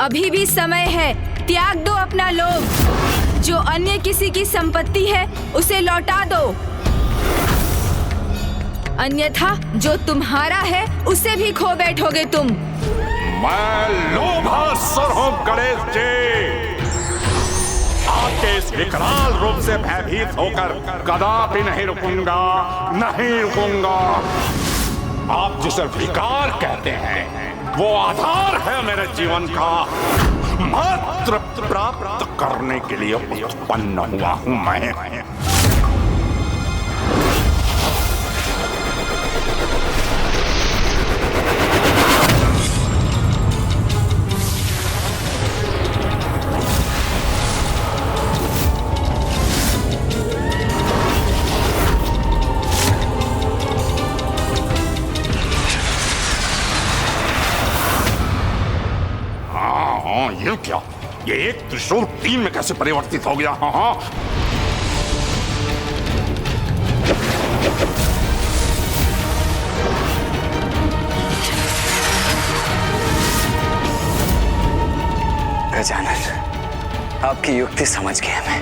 अभी भी समय है, त्याग दो अपना लोभ। जो अन्य किसी की संपत्ति है उसे लौटा दो, अन्यथा जो तुम्हारा है उसे भी खो बैठोगे तुम। मैं लोभासुर हूँ गणेश जी। आपके इस विकराल रूप से भयभीत होकर कदापि नहीं रुकूंगा, नहीं रुकूंगा। आप जिसे विकार कहते हैं वो आधार है मेरे जीवन का। मात्र प्राप्त करने के लिए उत्पन्न हुआ हूं मैं। ये क्या? ये एक त्रिशूल 3 में कैसे परिवर्तित हो गया? हाँ, गजानन, आपकी युक्ति समझ गया मैं।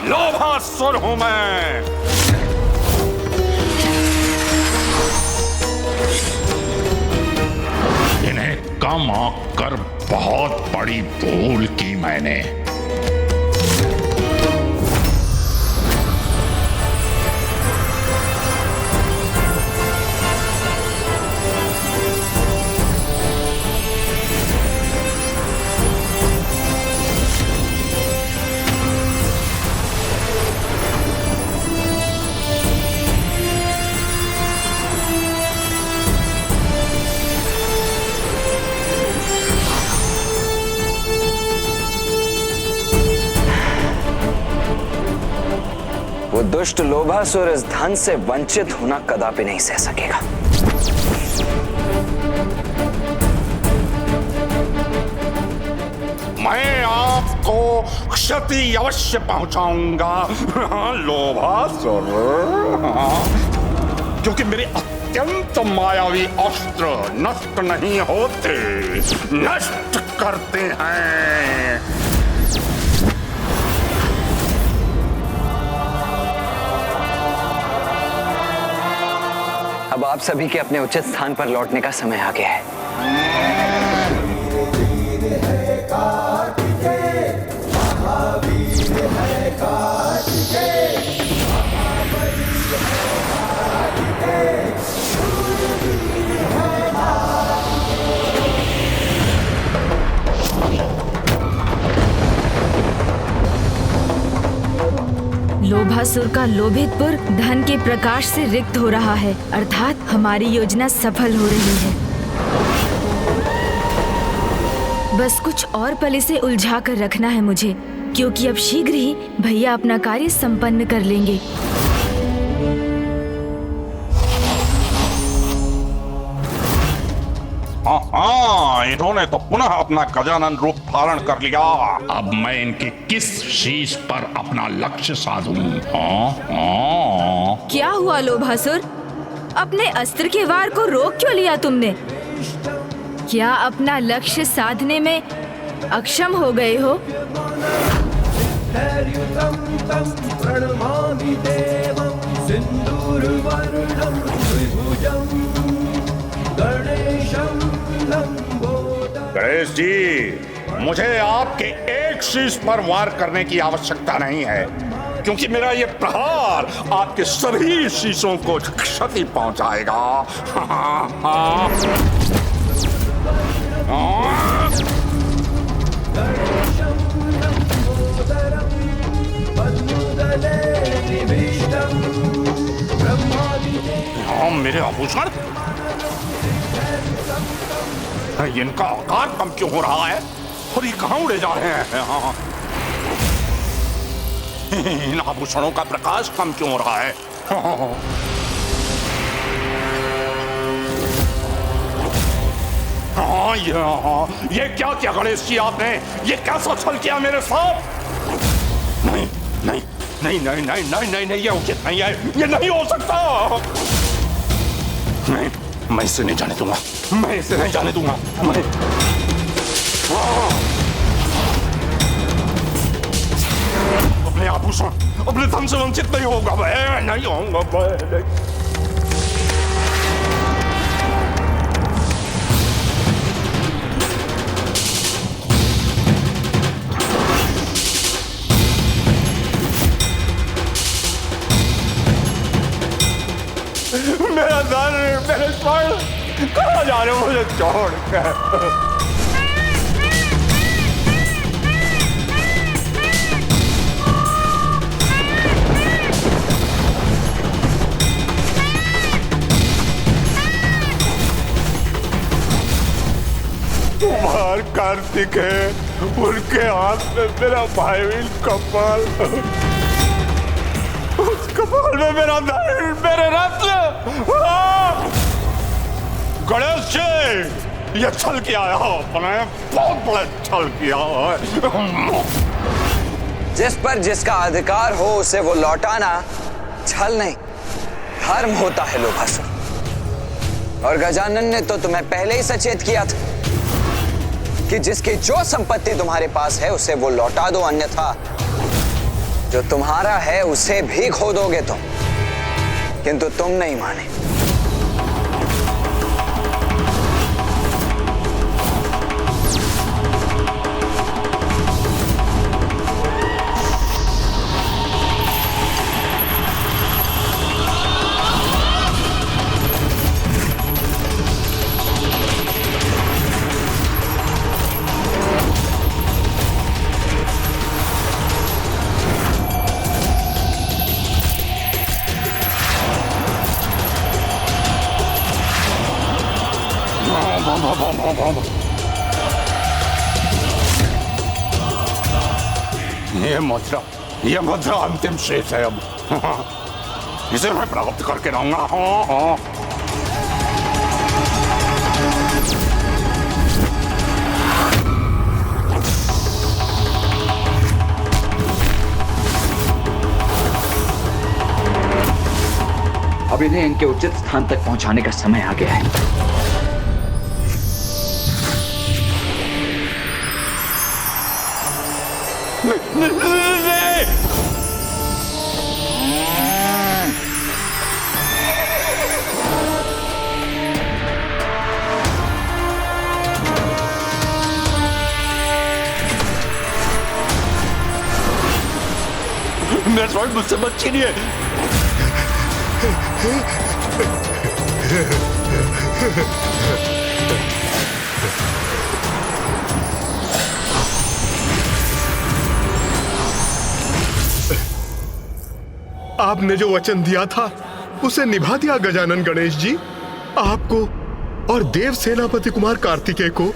लोभासुर हूं मैं। इन्हें कम आंककर बहुत बड़ी भूल की मैंने। वो दुष्ट लोभासुर इस धन से वंचित होना कदापि नहीं सह सकेगा। मैं आपको क्षति अवश्य पहुंचाऊंगा लोभासुर, क्योंकि मेरे अत्यंत मायावी अस्त्र नष्ट नहीं होते, नष्ट करते हैं। अब आप सभी के अपने उचित स्थान पर लौटने का समय आ गया है। लोभासुर का लोभितपुर धन के प्रकाश से रिक्त हो रहा है, अर्थात हमारी योजना सफल हो रही है। बस कुछ और पल इसे उलझा कर रखना है मुझे, क्योंकि अब शीघ्र ही भैया अपना कार्य संपन्न कर लेंगे। हाँ, इन्होंने तो पुनः अपना गजानन रूप धारण कर लिया। अब मैं इनके किस शीश पर अपना लक्ष्य साधूं? हाँ। क्या हुआ लोभासुर? अपने अस्त्र के वार को रोक क्यों लिया तुमने? क्या अपना लक्ष्य साधने में अक्षम हो गए हो? गणेश जी, मुझे आपके एक शीश पर वार करने की आवश्यकता नहीं है, क्योंकि मेरा ये प्रहार आपके सभी शीशों को क्षति पहुंचाएगा। मेरे आभूषण इनका आकार कम क्यों हो रहा है और ये कहाँ उड़े जा रहे हैं? हाँ, इन आभूषणों का प्रकाश कम क्यों हो रहा है? हाँ, हाँ, ये क्या किया गणेश जी आपने? ये कैसा छल किया मेरे साथ? नहीं नहीं नहीं नहीं नहीं नहीं नहीं नहीं, ये उचित नहीं है, ये नहीं हो सकता। मैं इसे नहीं जाने दूंगा, मैं इसे नहीं जाने दूंगा। मैं अपने आभूषण, अपने धन से वंचित नहीं होगा, मैं नहीं होऊंगा, मैं मेरा धन, मेरे स्वर्ण, कहाँ जा रहे हो मुझे छोड़ कर? कुमार कार्तिक है, उनके हाथ में मेरा भाईवीन कपाल, उस कपाल में मेरा धन, मेरे रत्न। गणेश जी, ये छल किया है आपने, बहुत बड़ा छल किया है। जिस पर जिसका अधिकार हो उसे वो लौटाना छल नहीं, धर्म होता है लोभासुर। और गजानन ने तो तुम्हें पहले ही सचेत किया था कि जिसकी जो संपत्ति तुम्हारे पास है उसे वो लौटा दो, अन्यथा जो तुम्हारा है उसे भी खो दोगे तुम। किंतु तुम नहीं माने। ये मुद्रा अंतिम शेष है। अब इसे मैं प्राप्त करके रहूंगा। हाँ हाँ, अब इन्हें इनके उचित स्थान तक पहुंचाने का समय आ गया है। मेरे स्वर्ण मुझसे मत छीनिए। आपने जो वचन दिया था उसे निभा दिया गजानन गणेश जी। आपको और देव सेनापति कुमार कार्तिकेय को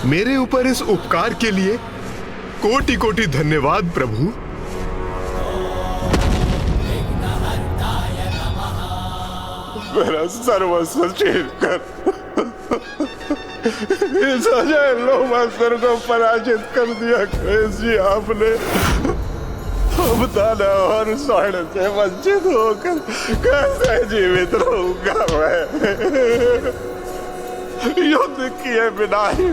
मेरे ऊपर इस उपकार के लिए कोटि कोटि धन्यवाद प्रभु। मेरा सर्वस्व छीन कर इस अजय लोभासुर को पराजित कर दिया गणेश जी आपने। अब दाना और स्वर्ण से वंचित होकर कैसे जीवित रहूंगा मैं? युद्ध किए बिना ही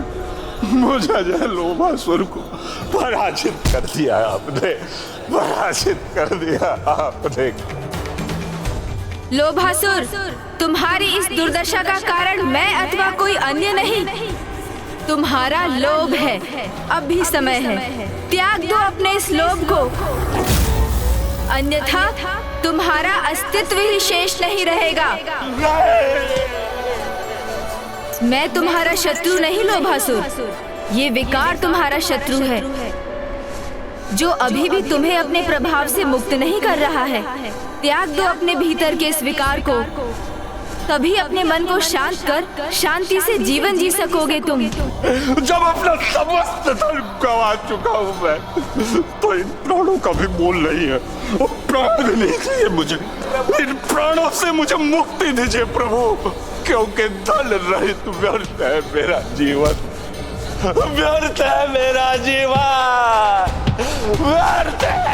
मुझे अजय लोभासुर को पराजित कर दिया आपने, पराजित कर दिया आपने। लोभासुर, तुम्हारी इस दुर्दशा का कारण मैं अथवा कोई अन्य नहीं, तुम्हारा लोभ है। अब भी समय है, त्याग दो अपने इस लोभ को, अन्यथा तुम्हारा अस्तित्व ही शेष नहीं रहेगा। मैं तुम्हारा शत्रु नहीं लोभासुर, ये विकार तुम्हारा शत्रु है जो अभी भी तुम्हें अपने प्रभाव से मुक्त नहीं कर रहा है। त्याग दो अपने भीतर के इस विकार को तभी अपने मन को शांत कर शांति से जीवन जी सकोगे तुम। जब अपना समस्त धन गवा चुका हूँ मैं, तो इन प्राणों का भी मोल नहीं है। प्राण नहीं चाहिए मुझे, इन प्राणों से मुझे मुक्ति दीजिए प्रभु, क्योंकि धन रहित व्यर्थ है मेरा जीवन, व्यर्थ है मेरा जीवन, व्यर्थ है।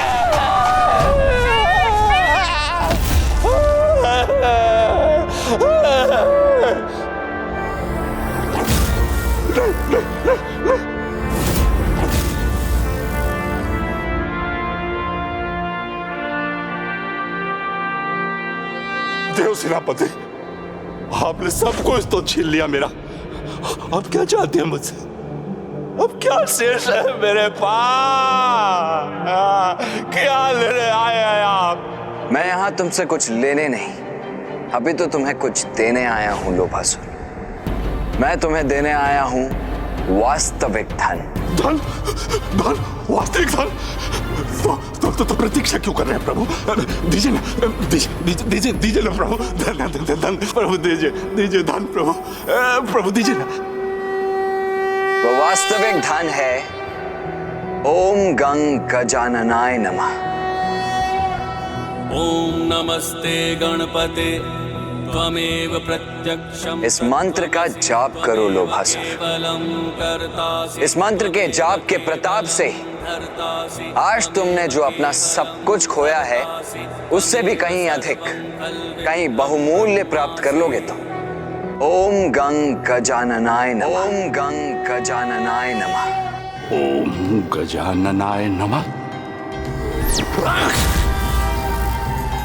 देव सेनापति, आपने सब कुछ तो छीन लिया मेरा, अब क्या चाहते हैं मुझसे? अब क्या शेष है मेरे पास? क्या लेने आए हैं आप? मैं यहाँ तुमसे कुछ लेने नहीं, अभी तो तुम्हें कुछ देने आया हूँ लोभासुर। मैं तुम्हें देने आया हूँ वास्तविक धन। धन? धन? वास्तविक धन? तो प्रतीक्षा क्यों कर रहे हैं प्रभु? दीजिए ना, दीजिए ना प्रभु, धन प्रभु, दीजिए धन प्रभु, प्रभु दीजिए ना। वो वास्तविक धन है ओम गंग गजाननाय नमः। ओम नमस्ते गणपते त्वमेव प्रत्यक्षम्। इस मंत्र का जाप करो लोभासुर। इस मंत्र के जाप के प्रताप से आज तुमने जो अपना सब कुछ खोया है उससे भी कहीं अधिक, कहीं बहुमूल्य प्राप्त कर लोगे तुम। ओम गंग गजाननाय नमः। ओम गंग गजाननाय नमः। ओम गजाननाय नमः।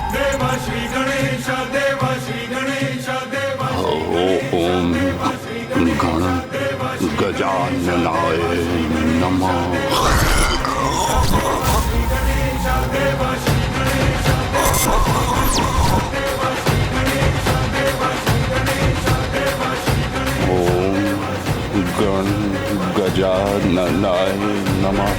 देव श्री गणेश, देव श्री गणेश, देव ओम गण गजाननाय नमः। ओम गण गजाननाय नमः।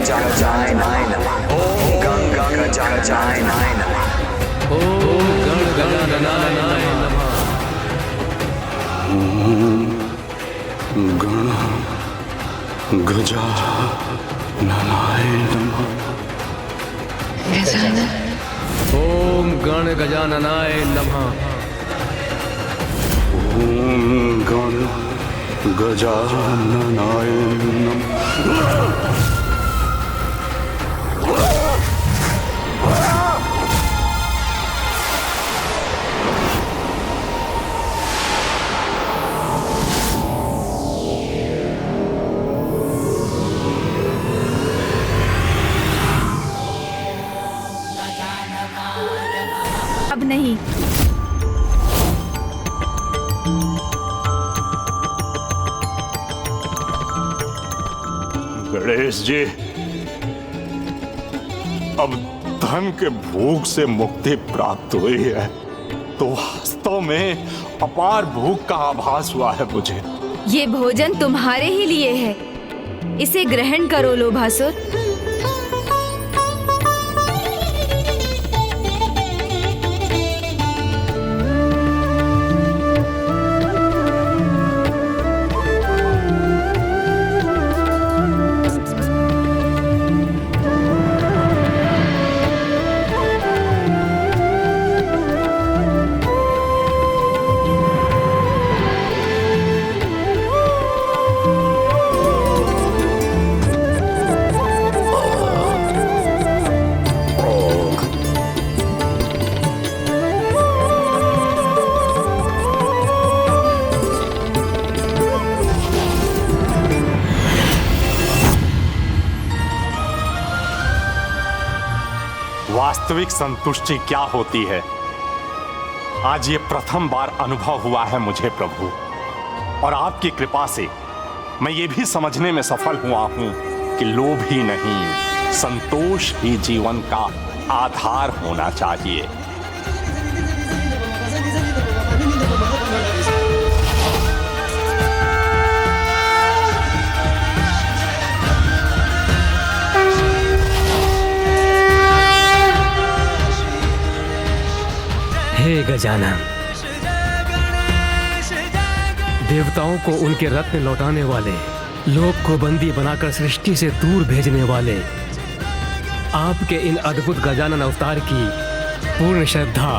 गजाननाय ओम गंग गजाननाय नमः। ओम गंग गजाननाय नमः। ओम गणगणानाय नमः। गण गजाननाय नमः। ओम गण गजाननाय नमः। ओम गण गजाननाय नमः। अब नहीं। गणेश जी, अब धन के भूख से मुक्ति प्राप्त हुई है तो वास्तव में अपार भूख का आभास हुआ है मुझे। ये भोजन तुम्हारे ही लिए है, इसे ग्रहण करो लोभासुर। वास्तविक संतुष्टि क्या होती है? आज ये प्रथम बार अनुभव हुआ है मुझे प्रभु, और आपकी कृपा से मैं ये भी समझने में सफल हुआ हूं कि लोभ ही नहीं, संतोष ही जीवन का आधार होना चाहिए। हे गजानन, देवताओं को उनके रत्न लौटाने वाले, लोक को बंदी बनाकर सृष्टि से दूर भेजने वाले, आपके इन अद्भुत गजानन अवतार की पूर्ण श्रद्धा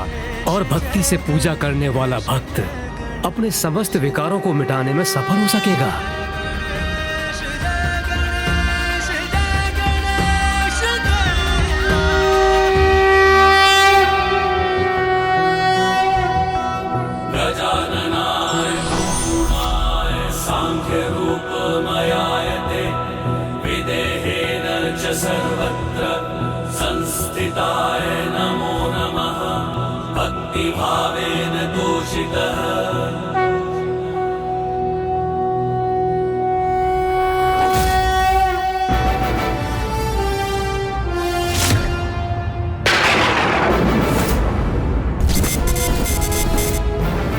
और भक्ति से पूजा करने वाला भक्त अपने समस्त विकारों को मिटाने में सफल हो सकेगा। गजाननाय पूर्णाय सांख्य रूपमयायते विदेहेन च सर्वत्र संस्थिताय नमो नमः भक्तिभावेन तोषितः।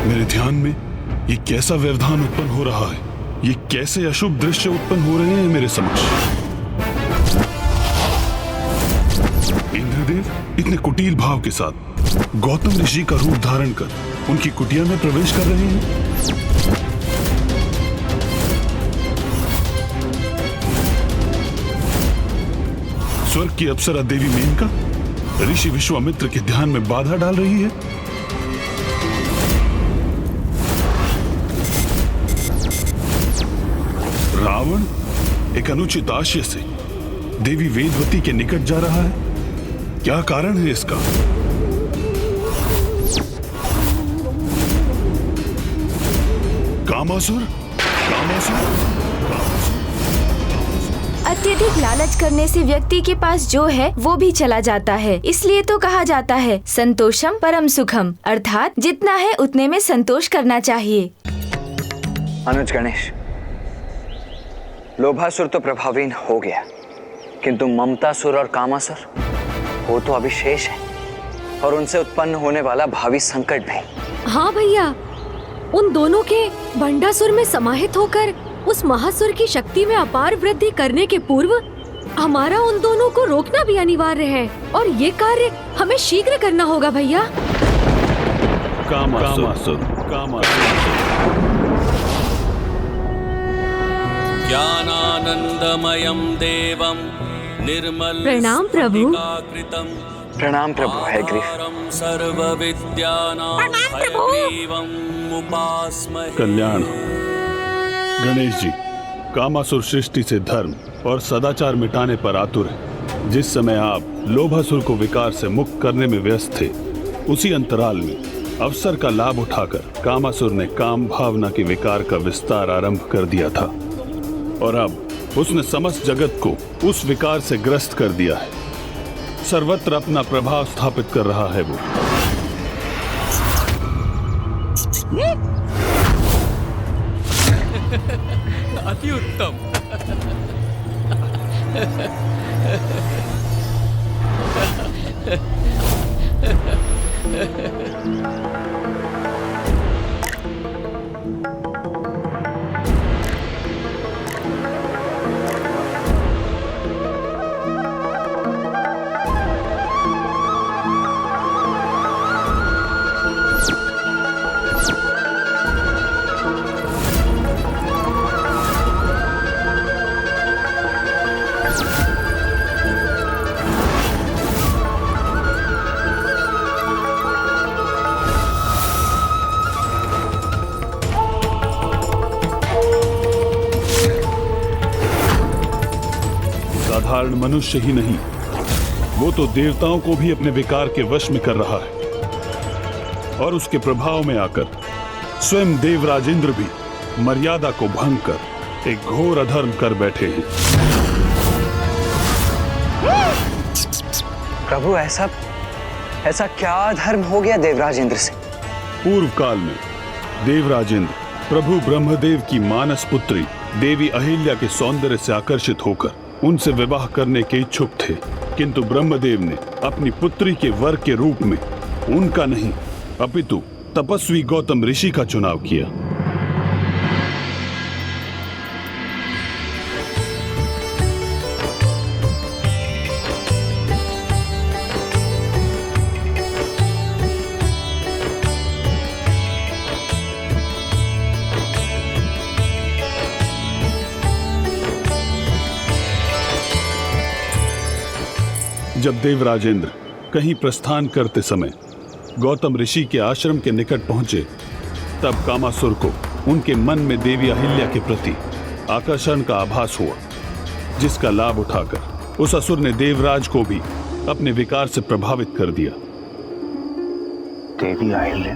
मेरे ध्यान में ये कैसा व्यवधान उत्पन्न हो रहा है, ये कैसे अशुभ दृश्य उत्पन्न हो रहे हैं मेरे समक्ष। इंद्रदेव इतने कुटिल भाव के साथ गौतम ऋषि का रूप धारण कर उनकी कुटिया में प्रवेश कर रहे हैं। स्वर्ग की अप्सरा देवी मेनका ऋषि विश्वामित्र के ध्यान में बाधा डाल रही है। रावण एक अनुचित आशय से देवी वेदवती के निकट जा रहा है। क्या कारण है इसका? कामासुर, कामासुर, अत्यधिक लालच करने से व्यक्ति के पास जो है वो भी चला जाता है। इसलिए तो कहा जाता है संतोषम परम सुखम, अर्थात जितना है उतने में संतोष करना चाहिए। अनुज गणेश, लोभासुर तो प्रभावहीन हो गया, किंतु ममतासुर और कामासुर वो तो अभी शेष है, और उनसे उत्पन्न होने वाला भावी संकट भी। हाँ भैया, उन दोनों के भंडासुर में समाहित होकर उस महासुर की शक्ति में अपार वृद्धि करने के पूर्व हमारा उन दोनों को रोकना भी अनिवार्य है, और ये कार्य हमें शीघ्र करना होगा भैया। कामासुर, कामासुर। ज्ञानानंदमयं देवं निर्मल प्रणाम प्रभु। प्रणाम प्रभु। है कल्याण। गणेश जी, कामासुर सृष्टि से धर्म और सदाचार मिटाने पर आतुर है। जिस समय आप लोभासुर को विकार से मुक्त करने में व्यस्त थे, उसी अंतराल में अवसर का लाभ उठाकर कामासुर ने काम भावना के विकार का विस्तार आरंभ कर दिया था, और अब उसने समस्त जगत को उस विकार से ग्रस्त कर दिया है। सर्वत्र अपना प्रभाव स्थापित कर रहा है वो। अति उत्तम। साधारण मनुष्य ही नहीं, वो तो देवताओं को भी अपने विकार के वश में कर रहा है, और उसके प्रभाव में आकर स्वयं देवराज इंद्र भी मर्यादा को भंग कर एक घोर अधर्म कर बैठे हैं। प्रभु, ऐसा क्या धर्म हो गया देवराज इंद्र से पूर्व काल में देवराज इंद्र प्रभु ब्रह्मदेव की मानस पुत्री देवी अहिल्या के सौंदर्य से आकर्षित होकर उनसे विवाह करने के इच्छुक थे, किंतु ब्रह्मदेव ने अपनी पुत्री के वर के रूप में उनका नहीं अपितु तपस्वी गौतम ऋषि का चुनाव किया। जब देवराज इंद्र कहीं प्रस्थान करते समय गौतम ऋषि के आश्रम के निकट पहुंचे, तब कामासुर को उनके मन में देवी अहिल्या के प्रति आकर्षण का आभास हुआ, जिसका लाभ उठाकर उस असुर ने देवराज को भी अपने विकार से प्रभावित कर दिया। देवी अहिल्या?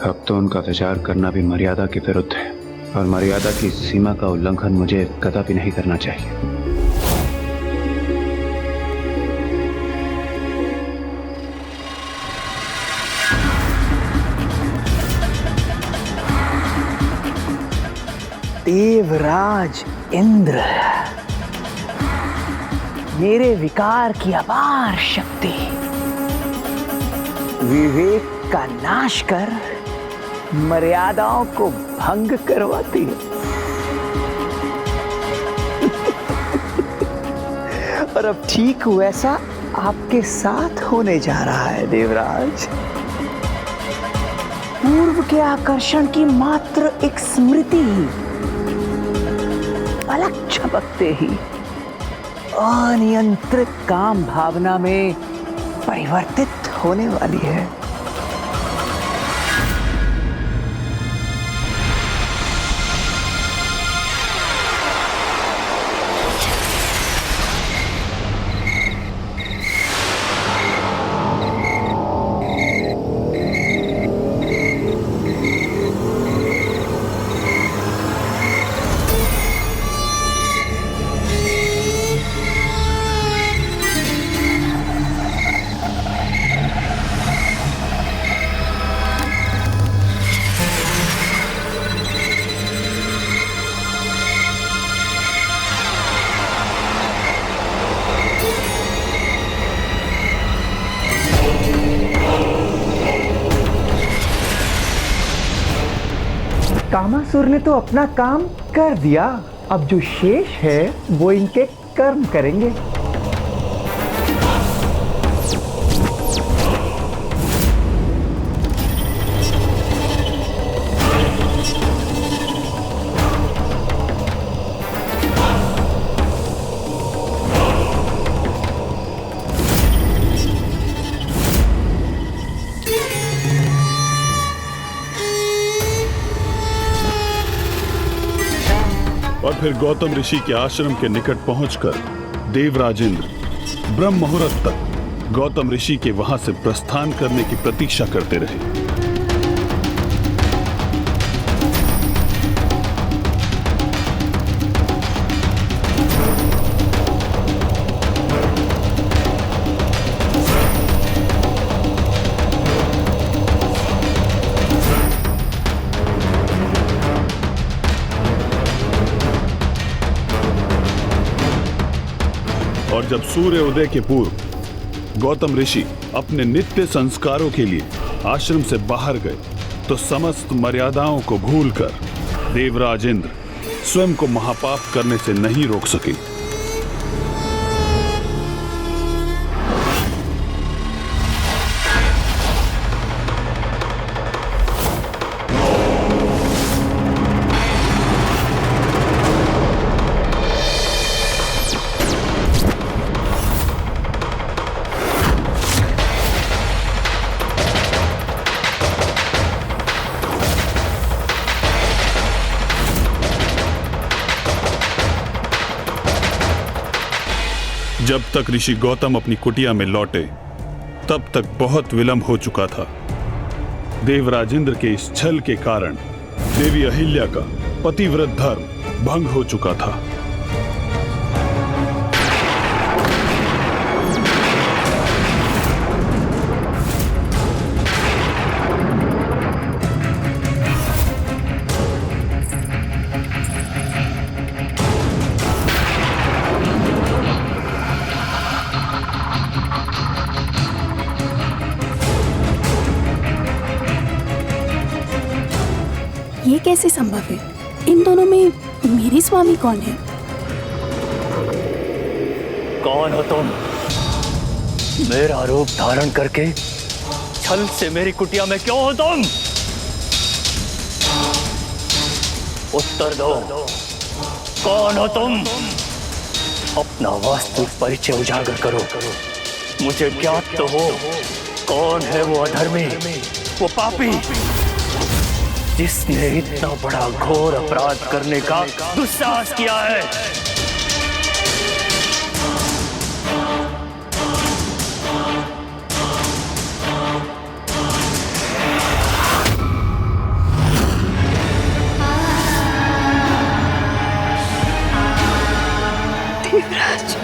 अब तो उनका विचार करना भी मर्यादा के विरुद्ध है, और मर्यादा की सीमा का उल्लंघन मुझे कदापि नहीं करना चाहिए। देवराज इंद्र, मेरे विकार की अपार शक्ति विवेक का नाश कर मर्यादाओं को भंग करवाती है। और अब ठीक वैसा आपके साथ होने जा रहा है देवराज। पूर्व के आकर्षण की मात्र एक स्मृति ही पलक झपकते ही अनियंत्रित काम भावना में परिवर्तित होने वाली है। कामासुर ने तो अपना काम कर दिया, अब जो शेष है वो इनके कर्म करेंगे। और फिर गौतम ऋषि के आश्रम के निकट पहुंचकर देवराज इंद्र ब्रह्म मुहूर्त तक गौतम ऋषि के वहां से प्रस्थान करने की प्रतीक्षा करते रहे। और जब सूर्य उदय के पूर्व गौतम ऋषि अपने नित्य संस्कारों के लिए आश्रम से बाहर गए, तो समस्त मर्यादाओं को भूलकर देवराज इंद्र स्वयं को महापाप करने से नहीं रोक सके। जब तक ऋषि गौतम अपनी कुटिया में लौटे, तब तक बहुत विलंब हो चुका था। देवराज इंद्र के इस छल के कारण देवी अहिल्या का पतिव्रत धर्म भंग हो चुका था। ये कैसे संभव है? इन दोनों में मेरी स्वामी कौन है? कौन हो तुम? मेरा रूप धारण करके छल से मेरी कुटिया में क्यों हो तुम? उत्तर दो, कौन हो तुम? अपना वास्तविक परिचय उजागर करो। मुझे ज्ञात तो हो कौन है वो अधर्मी, वो पापी जिसने इतना बड़ा घोर अपराध करने का दुस्साहस किया है। देवराज,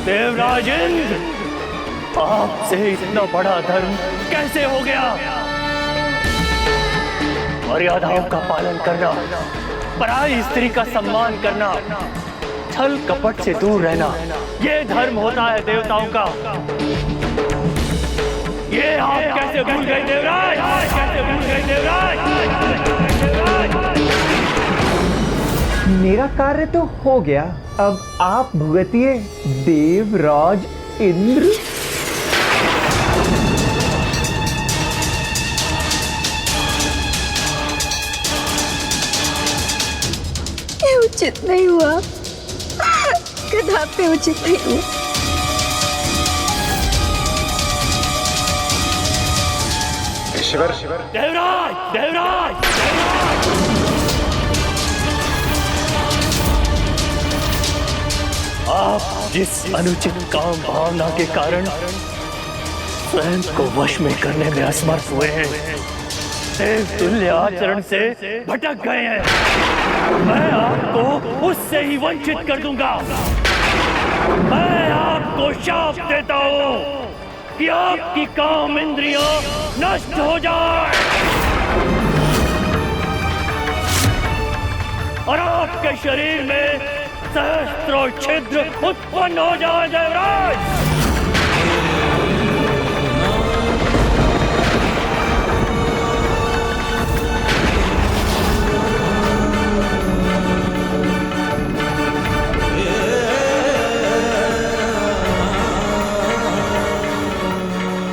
देवराज इंद्र, आपसे इतना बड़ा धर्म कैसे हो गया? मर्यादाओं का पालन करना, पराई स्त्री का सम्मान करना, छल कपट से दूर रहना, ये धर्म होता है देवताओं का। ये आप कैसे भूल गए देवराज? कैसे भूल गए देवराज? मेरा कार्य तो हो गया, अब आप भुगतिए देवराज इंद्र। ये उचित नहीं हुआ, कदापि उचित नहीं हुआ। देवराज, देवराज, आप जिस अनुचित काम भावना के कारण स्वयं को वश में करने में असमर्थ हुए हैं, देव तुल्य आचरण से भटक गए हैं, मैं आपको उससे ही वंचित कर दूंगा। मैं आपको शाप देता हूँ कि आपकी काम इंद्रियां नष्ट हो जाए और आपके शरीर में सहस्त्रों छिद्र उत्पन्न हो जाए। देवराज,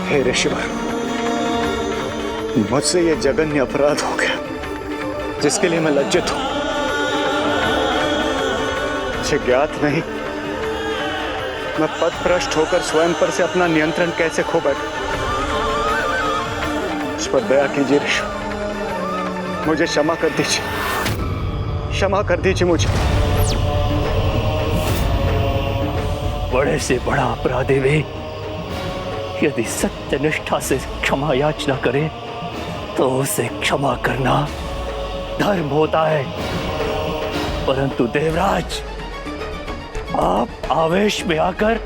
हे ऋषिवर, मुझसे ये जघन्य अपराध हो गया जिसके लिए मैं लज्जित हूं। मुझे ज्ञात नहीं मैं पथभ्रष्ट होकर स्वयं पर से अपना नियंत्रण कैसे खो बैठा। मुझ पर दया कीजिए ऋषि, मुझे क्षमा कर दीजिए, क्षमा कर दीजिए मुझे। बड़े से बड़ा अपराधी भी यदि सत्य निष्ठा से क्षमा याचना करे तो उसे क्षमा करना धर्म होता है। परंतु देवराज, आप आवेश में आकर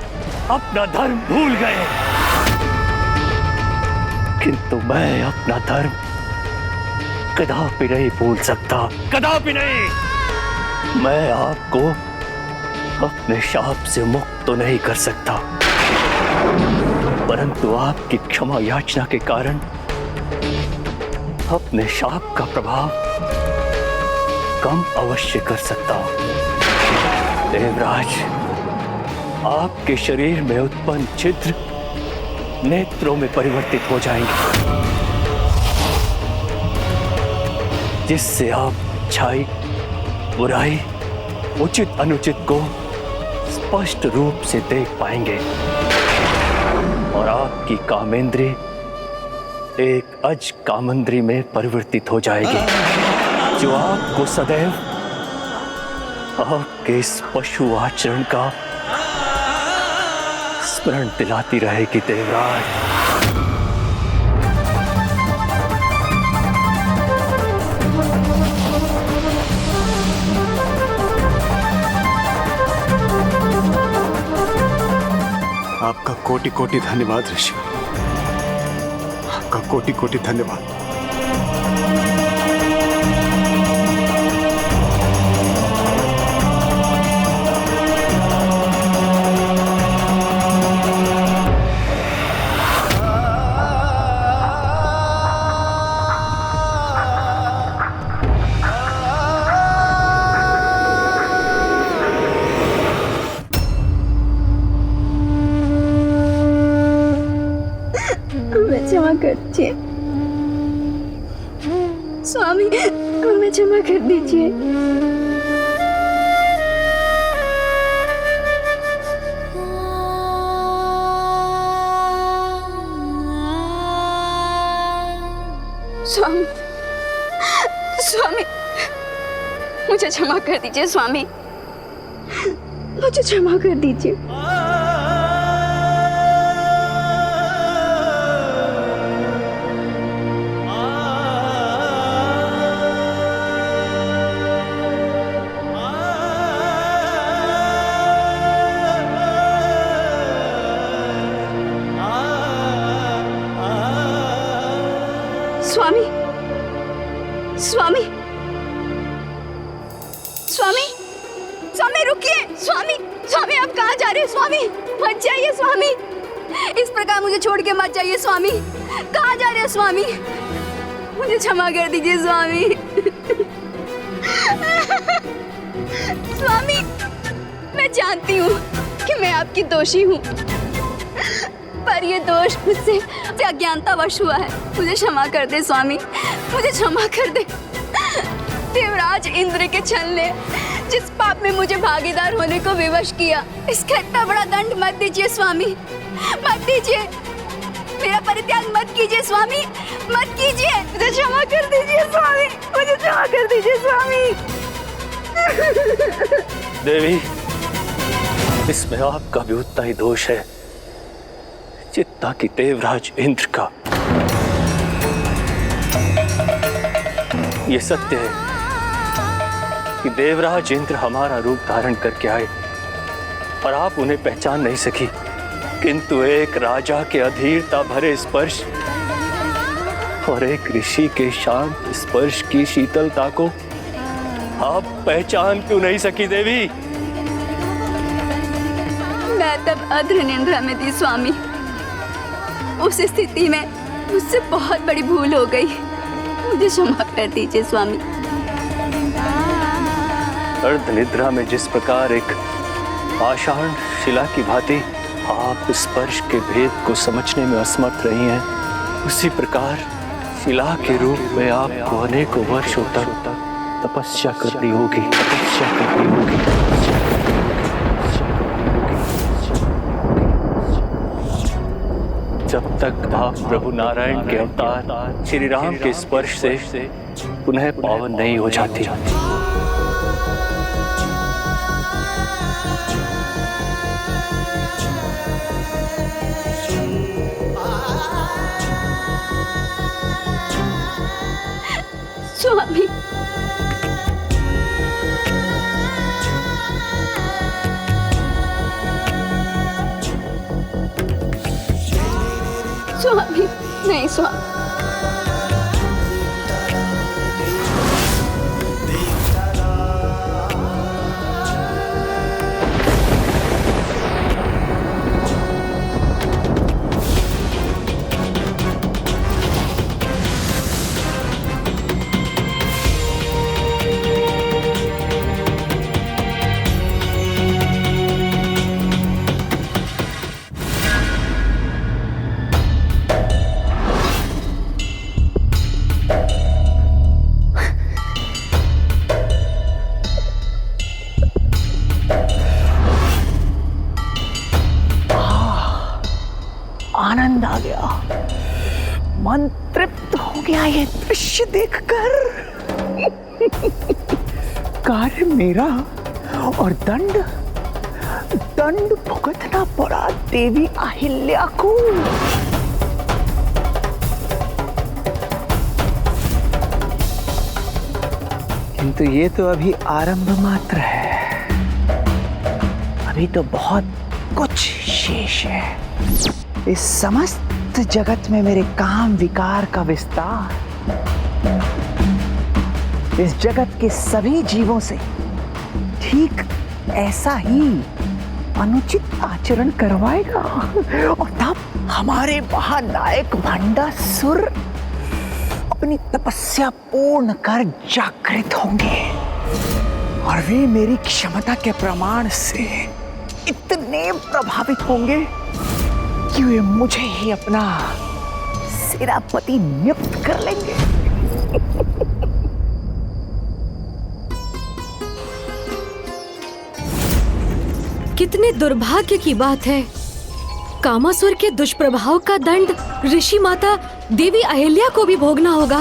अपना धर्म भूल गए, किंतु मैं अपना धर्म कदापि नहीं भूल सकता, कदापि नहीं। मैं आपको अपने शाप से मुक्त तो नहीं कर सकता, परंतु आपकी क्षमा याचना के कारण अपने शाप का प्रभाव कम अवश्य कर सकता हूं। देवराज, आपके शरीर में उत्पन्न छिद्र नेत्रों में परिवर्तित हो जाएंगे, जिससे आप अच्छाई, बुराई, उचित अनुचित को स्पष्ट रूप से देख पाएंगे और आपकी कामेंद्री एक अज कामेंद्री में परिवर्तित हो जाएगी, जो आपको सदैव आपके इस पशु आचरण का स्मरण दिलाती रहेगी। देवराज, आपका कोटि कोटि धन्यवाद ऋषि, आपका कोटि कोटि धन्यवाद। दीजिए स्वामी, हमें क्षमा कर दीजिए। स्वामी, स्वामी, मुझे क्षमा कर दीजिए स्वामी, मुझे क्षमा कर दीजिए। स्वामी, स्वामी, स्वामी, स्वामी रुकिए। स्वामी, स्वामी आप कहाँ जा रहे हो? स्वामी मत जाइए स्वामी, इस प्रकार मुझे छोड़ के मत जाइए स्वामी। कहाँ जा रहे हो स्वामी? मुझे क्षमा कर दीजिए स्वामी। स्वामी, मैं जानती हूँ कि मैं आपकी दोषी हूँ, पर ये दोष मुझसे अज्ञानतावश हुआ है। मुझे क्षमा कर दे स्वामी, मुझे क्षमा कर दे। देवराज इंद्र के छल ने जिस पाप में मुझे भागीदार होने को विवश किया, इसका इतना बड़ा दंड मत दीजिए स्वामी, मत दीजिए। मेरा परित्याग मत कीजिए स्वामी, मत कीजिए। मुझे क्षमा कर दीजिए स्वामी, मुझे क्षमा कर दीजिए स्वामी। देवी, इसमें आपका भी उतना ही दोष है जितना कि देवराज इंद्र का। ये सत्य है कि देवराज इंद्र हमारा रूप धारण करके आए और आप उन्हें पहचान नहीं सकी, किंतु एक राजा के अधीरता भरे स्पर्श और एक ऋषि के शांत स्पर्श की शीतलता को आप पहचान क्यों नहीं सकी देवी? मैं तब अद्र निंद्रा में थी स्वामी। उस स्थिति में मुझसे बहुत बड़ी भूल हो गई, मुझे क्षमा कर दीजिए स्वामी। अर्धनिद्रा में जिस प्रकार एक पाषाण शिला की भांति आप स्पर्श के भेद को समझने में असमर्थ रही हैं, उसी प्रकार शिला के रूप में आपको अनेकों वर्षों तक तपस्या करनी होगी, तपस्या करनी होगी। जब तक आप प्रभु नारायण के अवतार श्री राम के स्पर्श से पुनः पावन नहीं हो जाती। स्वामी, स्वामी, नहीं स्वामी। आनंद आ गया, मन तृप्त हो गया ये दृश्य देखकर। कार्य मेरा और दंड भुगतना पड़ा देवी अहिल्या को। किंतु ये तो अभी आरंभ मात्र है, अभी तो बहुत कुछ शेष है। इस समस्त जगत में मेरे काम विकार का विस्तार इस जगत के सभी जीवों से ठीक ऐसा ही अनुचित आचरण करवाएगा, और तब हमारे महानायक भंडासुर अपनी तपस्या पूर्ण कर जागृत होंगे, और वे मेरी क्षमता के प्रमाण से इतने प्रभावित होंगे कि वे मुझे ही अपना सेनापति नियुक्त कर लेंगे। कितने दुर्भाग्य की बात है। कामासुर के दुष्प्रभाव का दंड ऋषि माता देवी अहिल्या को भी भोगना होगा।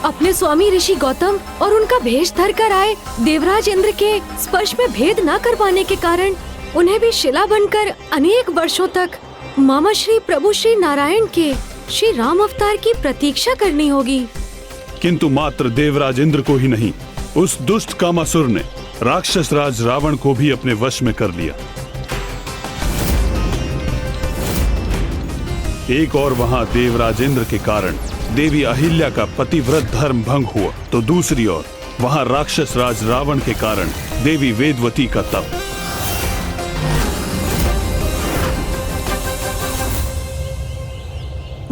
अपने स्वामी ऋषि गौतम और उनका भेष धर कर आए देवराज इंद्र के स्पर्श में भेद न कर पाने के कारण उन्हें भी शिला बनकर अनेक वर्षों तक मामा श्री प्रभु श्री नारायण के श्री राम अवतार की प्रतीक्षा करनी होगी। किंतु मात्र देवराज इंद्र को ही नहीं, उस दुष्ट कामासुर ने राक्षस राज रावण को भी अपने वश में कर लिया। एक और वहां देवराज इंद्र के कारण देवी अहिल्या का पतिव्रत धर्म भंग हुआ, तो दूसरी ओर वहां राक्षस राज रावण के कारण देवी वेदवती का तप।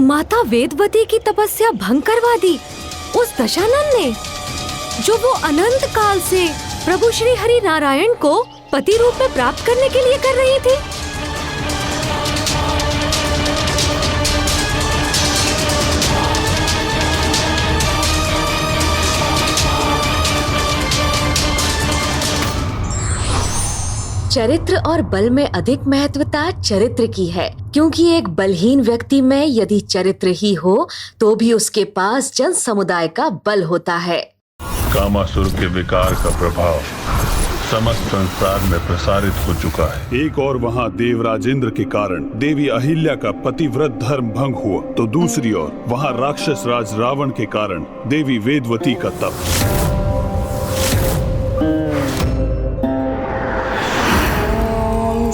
माता वेदवती की तपस्या भंग करवा दी उस दशानन ने, जो वो अनंत काल से प्रभु श्री हरि नारायण को पति रूप में प्राप्त करने के लिए कर रही थी। चरित्र और बल में अधिक महत्वता चरित्र की है, क्योंकि एक बलहीन व्यक्ति में यदि चरित्र ही हो तो भी उसके पास जन समुदाय का बल होता है। कामासुर के विकार का प्रभाव समस्त संसार में प्रसारित हो चुका है। एक और वहां देवराज इंद्र के कारण देवी अहिल्या का पतिव्रत धर्म भंग हुआ, तो दूसरी ओर वहां राक्षस राज रावण के कारण देवी वेदवती का तप।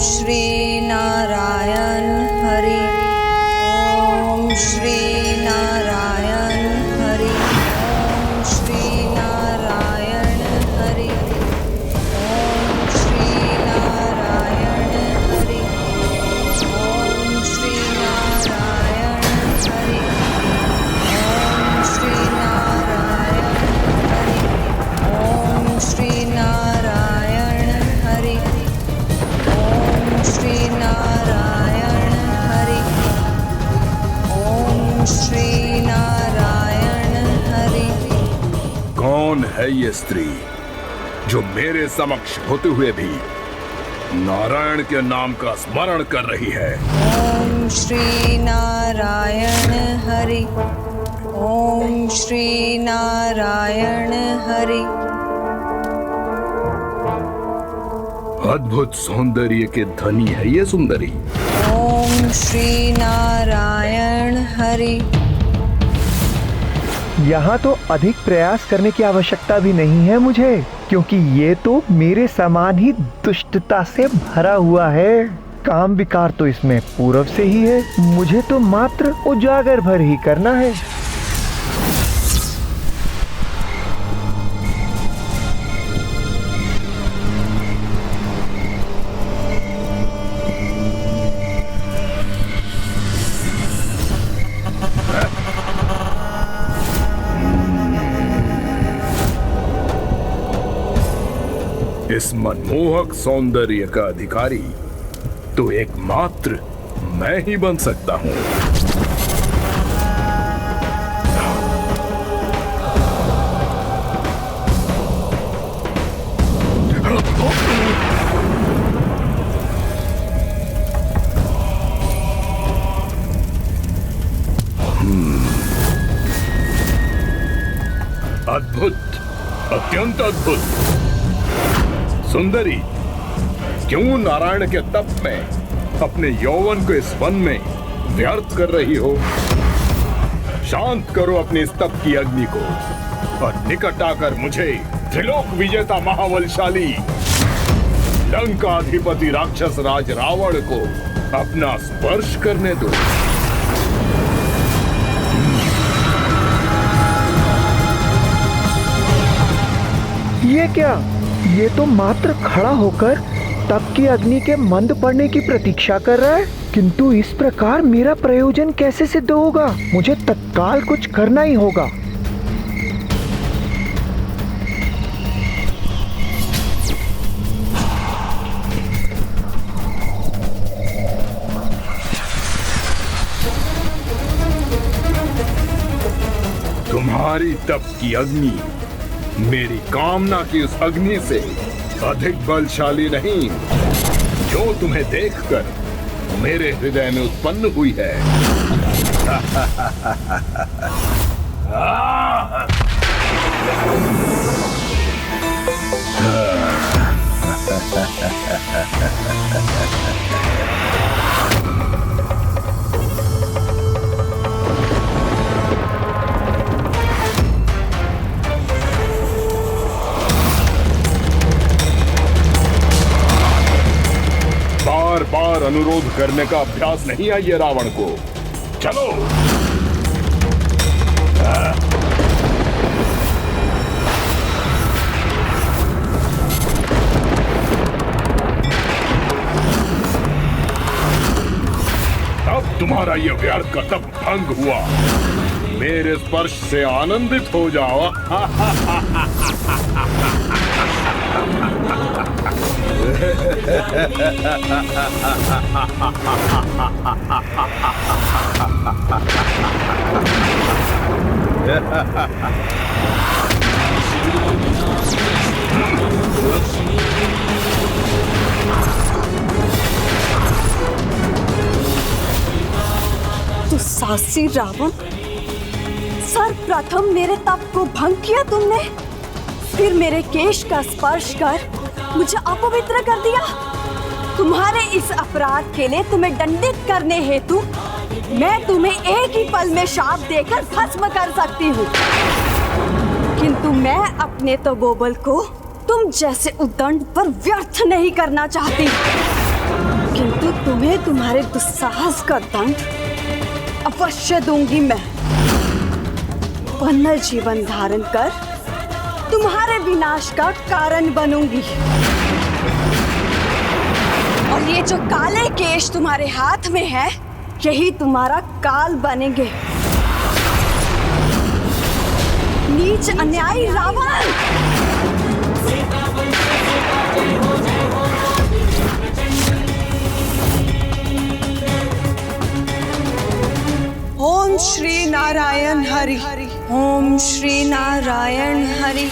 श्री नारायण हरि ओम श्री नारायण हरि ओम श्री नारायण हरि ओम श्री नारायण हरि ओम श्री नारायण हरि ओम श्री नारायण हरि ओम श्री नारायण हरि श्री नारायण हरि ओम श्री नारायण हरि। कौन है ये स्त्री जो मेरे समक्ष होते हुए भी नारायण के नाम का स्मरण कर रही है? ओम श्री नारायण हरि ओम श्री नारायण हरि। अद्भुत सौंदर्य के धनी है ये सुंदरी। ओम श्री नारायण हरि। यहाँ तो अधिक प्रयास करने की आवश्यकता भी नहीं है मुझे, क्योंकि ये तो मेरे समान ही दुष्टता से भरा हुआ है। काम विकार तो इसमें पूर्व से ही है, मुझे तो मात्र उजागर भर ही करना है। इस मनमोहक सौंदर्य का अधिकारी तो एकमात्र मैं ही बन सकता हूं। अद्भुत, अत्यंत अद्भुत। सुंदरी, क्यों नारायण के तप में अपने यौवन को इस वन में व्यर्थ कर रही हो? शांत करो अपनी इस तप की अग्नि को और निकट आकर मुझे त्रिलोक विजेता महाबलशाली लंकाधिपति राक्षस राज रावण को अपना स्पर्श करने दो। ये क्या? ये तो मात्र खड़ा होकर तप की अग्नि के मंद पड़ने की प्रतीक्षा कर रहा है, किंतु इस प्रकार मेरा प्रयोजन कैसे सिद्ध होगा? मुझे तत्काल कुछ करना ही होगा। तुम्हारी तप की अग्नि मेरी कामना की उस अग्नि से अधिक बलशाली नहीं, जो तुम्हें देखकर मेरे हृदय में उत्पन्न हुई है। बार बार अनुरोध करने का अभ्यास नहीं है ये रावण को। चलो। अब तुम्हारा ये व्यर्थ का तप भंग हुआ। मेरे स्पर्श से आनंदित हो जाओ। तो साहसी रावण, सर्वप्रथम मेरे तप को भंग किया तुमने, फिर मेरे केश का स्पर्श कर मुझे अपवित्र कर दिया। तुम्हारे इस अपराध के लिए तुम्हें दंडित करने हेतु मैं तुम्हें एक ही पल में शाप देकर भस्म कर सकती हूँ, किंतु मैं अपने तपोबल को तुम जैसे उद्दंड पर व्यर्थ नहीं करना चाहती, किंतु तुम्हें तुम्हारे दुस्साहस का दंड अवश्य दूंगी मैं। वन्य जीवन धारण कर तुम्हारे विनाश का कारण बनूंगी। और ये जो काले केश तुम्हारे हाथ में है, यही तुम्हारा काल बनेंगे। नीच अन्यायी रावण! ओम श्री नारायण हरि। ओम श्री नारायण हरि।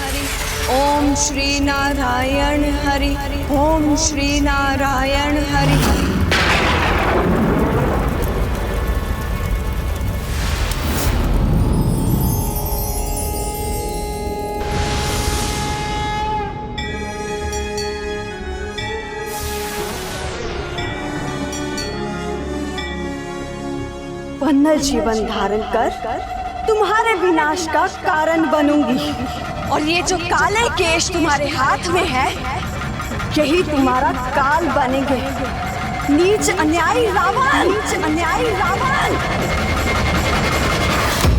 ओम श्री नारायण हरि। ओम श्री नारायण हरि। वन्य जीवन धारण कर तुम्हारे विनाश का कारण बनूंगी। और ये जो काले केश तुम्हारे हाथ में है, यही तुम्हारा काल बनेंगे। नीच अन्यायी रावण! नीच अन्यायी रावण!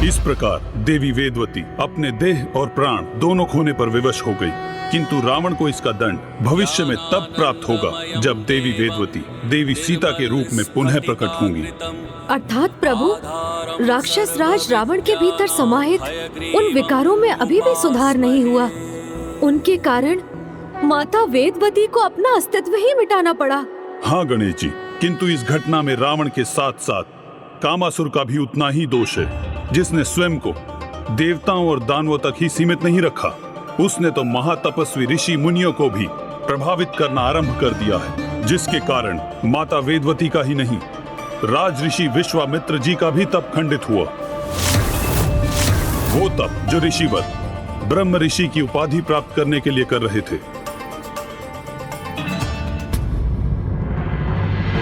इस प्रकार देवी वेदवती अपने देह और प्राण दोनों खोने पर विवश हो गई, किंतु रावण को इसका दंड भविष्य में तब प्राप्त होगा जब देवी वेदवती देवी सीता के रूप में पुनः प्रकट होंगी। अर्थात प्रभु, राक्षस राज रावण के भीतर समाहित उन विकारों में अभी भी सुधार नहीं हुआ। उनके कारण माता वेदवती को अपना अस्तित्व ही मिटाना पड़ा। हाँ गणेश जी, किंतु इस घटना में रावण के साथ साथ कामासुर का भी उतना ही दोष है, जिसने स्वयं को देवताओं और दानवों तक ही सीमित नहीं रखा। उसने तो महातपस्वी ऋषि मुनियों को भी प्रभावित करना आरंभ कर दिया है, जिसके कारण माता वेदवती का ही नहीं, राज ऋषि विश्वामित्र जी का भी तप खंडित हुआ। वो तप जो ऋषिवर ब्रह्म ऋषि की उपाधि प्राप्त करने के लिए कर रहे थे।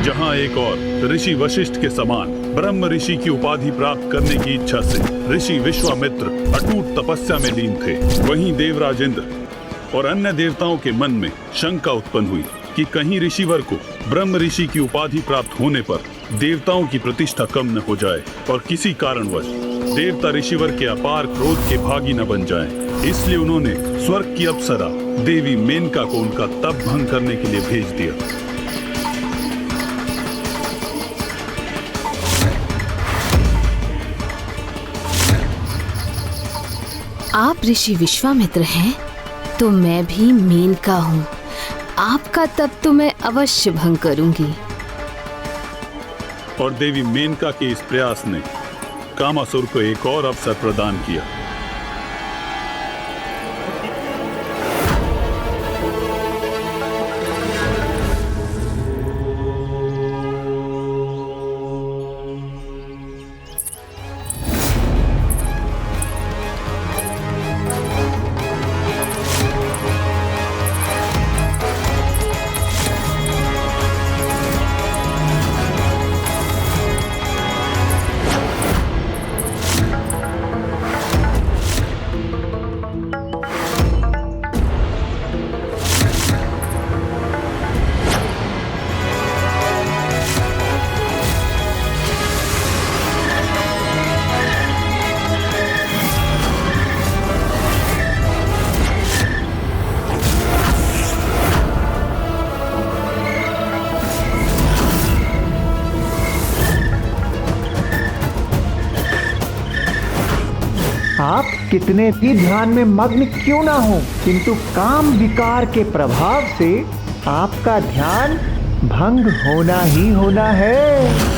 जहां एक और ऋषि वशिष्ठ के समान ब्रह्म ऋषि की उपाधि प्राप्त करने की इच्छा से ऋषि विश्वामित्र अटूट तपस्या में लीन थे, वहीं देवराज इंद्र और अन्य देवताओं के मन में शंका उत्पन्न हुई कि कहीं ऋषिवर को ब्रह्म ऋषि की उपाधि प्राप्त होने पर देवताओं की प्रतिष्ठा कम न हो जाए और किसी कारणवश देवता ऋषिवर के अपार क्रोध के भागी न बन जाएं। इसलिए उन्होंने स्वर्ग की अप्सरा देवी मेनका को उनका तप भंग करने के लिए भेज दिया। आप ऋषि विश्वामित्र हैं, तो मैं भी मेनका हूँ। आपका तप तो मैं अवश्य भंग करूंगी। और देवी मेनका के इस प्रयास ने कामासुर को एक और अवसर प्रदान किया। कितने भी ध्यान में मग्न क्यों ना हो, किंतु काम विकार के प्रभाव से आपका ध्यान भंग होना ही होना है।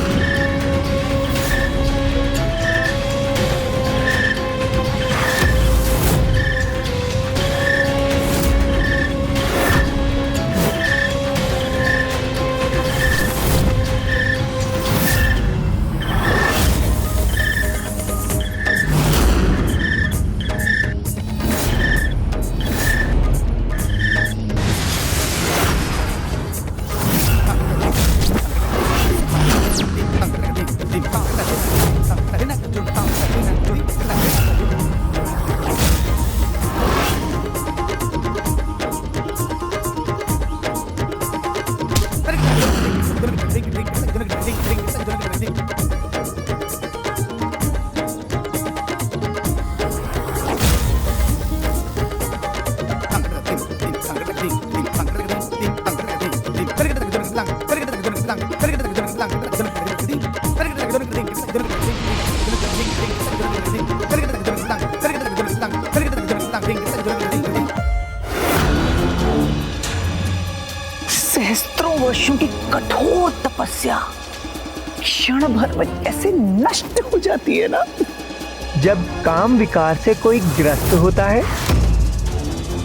सहस्त्रों वर्षों की कठोर तपस्या क्षण भर में ऐसे नष्ट हो जाती है ना। जब काम विकार से कोई ग्रस्त होता है,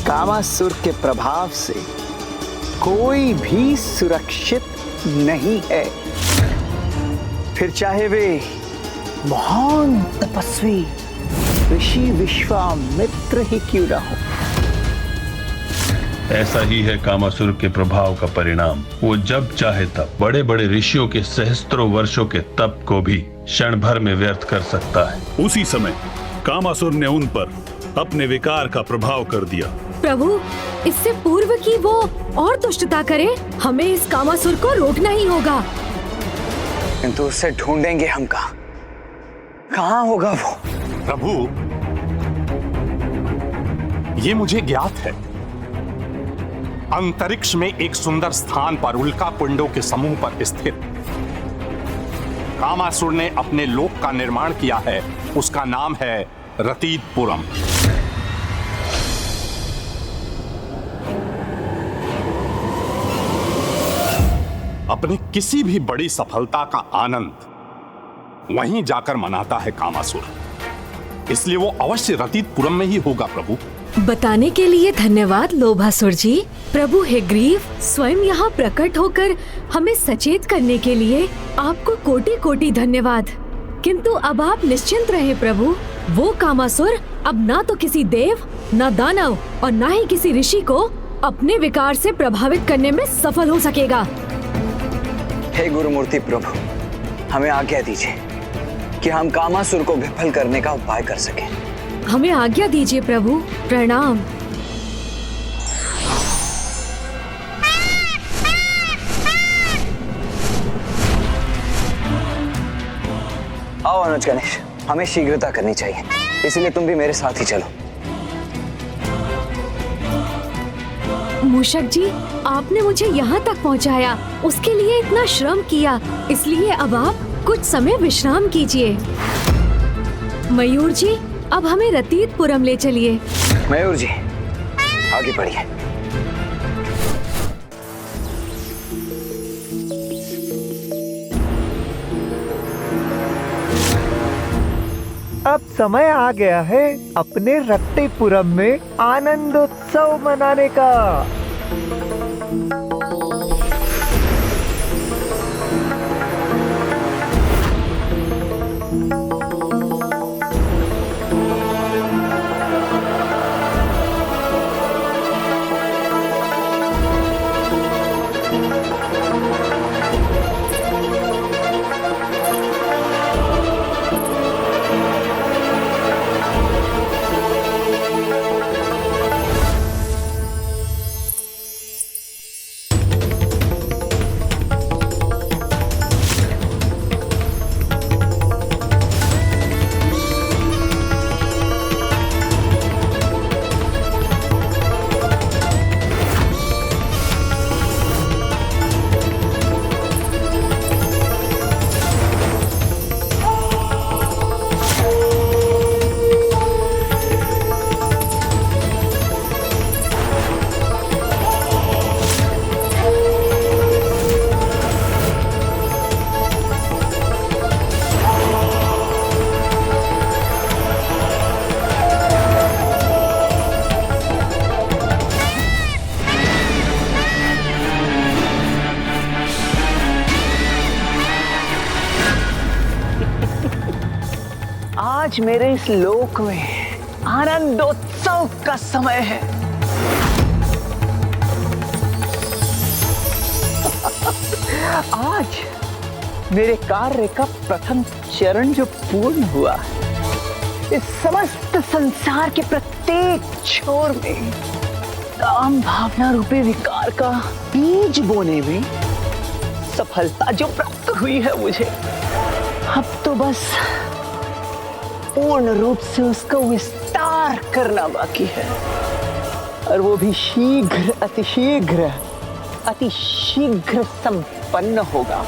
कामासुर के प्रभाव से कोई भी सुरक्षित नहीं है, फिर चाहे वे महान तपस्वी ऋषि विश्वामित्र ही क्यों ना हो। ऐसा ही है कामासुर के प्रभाव का परिणाम। वो जब चाहे तब बड़े बड़े ऋषियों के सहस्त्रों वर्षों के तप को भी क्षण भर में व्यर्थ कर सकता है। उसी समय कामासुर ने उन पर अपने विकार का प्रभाव कर दिया। प्रभु, इससे पूर्व की वो और दुष्टता करे, हमें इस कामासुर को रोकना ही होगा। किंतु उसे ढूंढेंगे हम कहाँ होगा वो? प्रभु, ये मुझे ज्ञात है। अंतरिक्ष में एक सुंदर स्थान पर उल्का पिंडों के समूह पर स्थित कामासुर ने अपने लोक का निर्माण किया है। उसका नाम है रतीतपुरम। अपने किसी भी बड़ी सफलता का आनंद वहीं जाकर मनाता है कामासुर, इसलिए वो अवश्य रतीतपुरम में ही होगा। प्रभु, बताने के लिए धन्यवाद लोभासुर जी। प्रभु हेग्रीव स्वयं यहाँ प्रकट होकर हमें सचेत करने के लिए आपको कोटि कोटि धन्यवाद। किंतु अब आप निश्चिंत रहे प्रभु, वो कामासुर अब ना तो किसी देव, ना दानव और ना ही किसी ऋषि को अपने विकार से प्रभावित करने में सफल हो सकेगा। हे गुरुमूर्ति प्रभु, हमें आज्ञा दीजिए कि हम कामासुर को विफल करने का उपाय कर सकें। हमें आज्ञा दीजिए प्रभु। प्रणाम। आओ अनुज गणेश, हमें शीघ्रता करनी चाहिए, इसलिए तुम भी मेरे साथ ही चलो। मूषक जी, आपने मुझे यहाँ तक पहुँचाया, उसके लिए इतना श्रम किया, इसलिए अब आप कुछ समय विश्राम कीजिए। मयूर जी, अब हमें रतीतपुरम ले चलिए। मयूर जी, आगे बढ़िए। अब समय आ गया है अपने रतीतपुरम में आनंदोत्सव मनाने का। आज मेरे इस लोक में आनंदोत्सव का समय है। आज मेरे कार्य का प्रथम चरण जो पूर्ण हुआ, इस समस्त संसार के प्रत्येक छोर में काम भावना रूपी विकार का बीज बोने में सफलता जो प्राप्त हुई है मुझे, अब तो बस पूर्ण रूप से उसका विस्तार करना बाकी है, और वो भी शीघ्र अतिशीघ्र संपन्न होगा।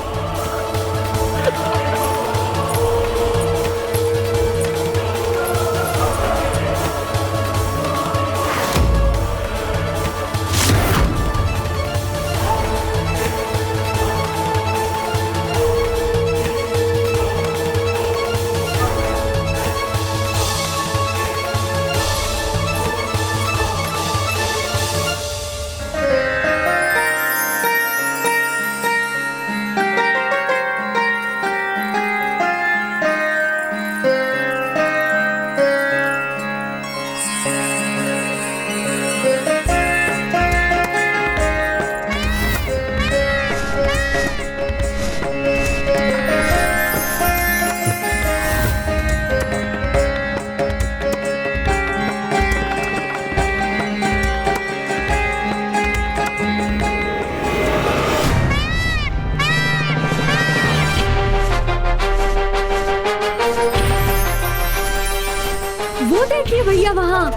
भैया वहाँ।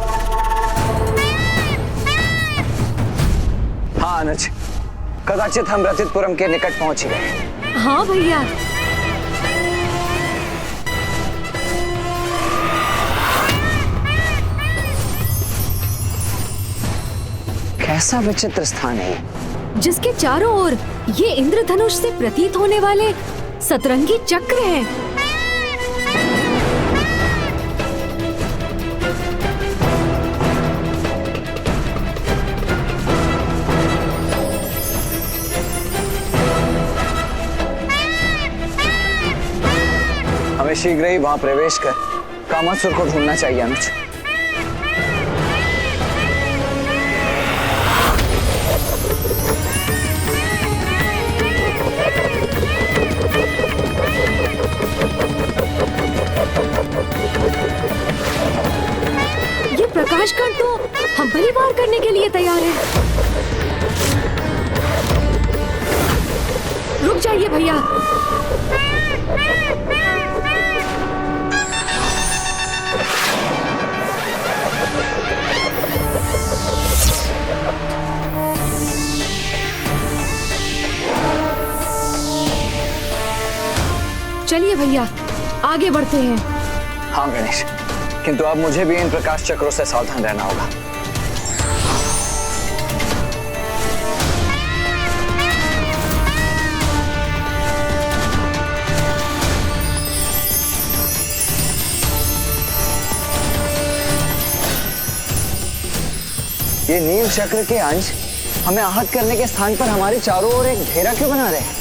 हाँ अनुज, कदाचित हम रथितपुरम के निकट पहुंच गए। हाँ भैया। कैसा विचित्र स्थान है, जिसके चारों ओर ये इंद्रधनुष से प्रतीत होने वाले सतरंगी चक्र हैं। हमें शीघ्र ही वहां प्रवेश कर कामासुर को ढूंढना चाहिए अनुज। ये प्रकाश कण तो हम पर ही वार करने के लिए तैयार है। रुक जाइए भैया। चलिए भैया, आगे बढ़ते हैं। हाँ गणेश, किंतु अब मुझे भी इन प्रकाश चक्रों से सावधान रहना होगा। ये नील चक्र के अंश हमें आहत करने के स्थान पर हमारे चारों ओर एक घेरा क्यों बना रहे हैं?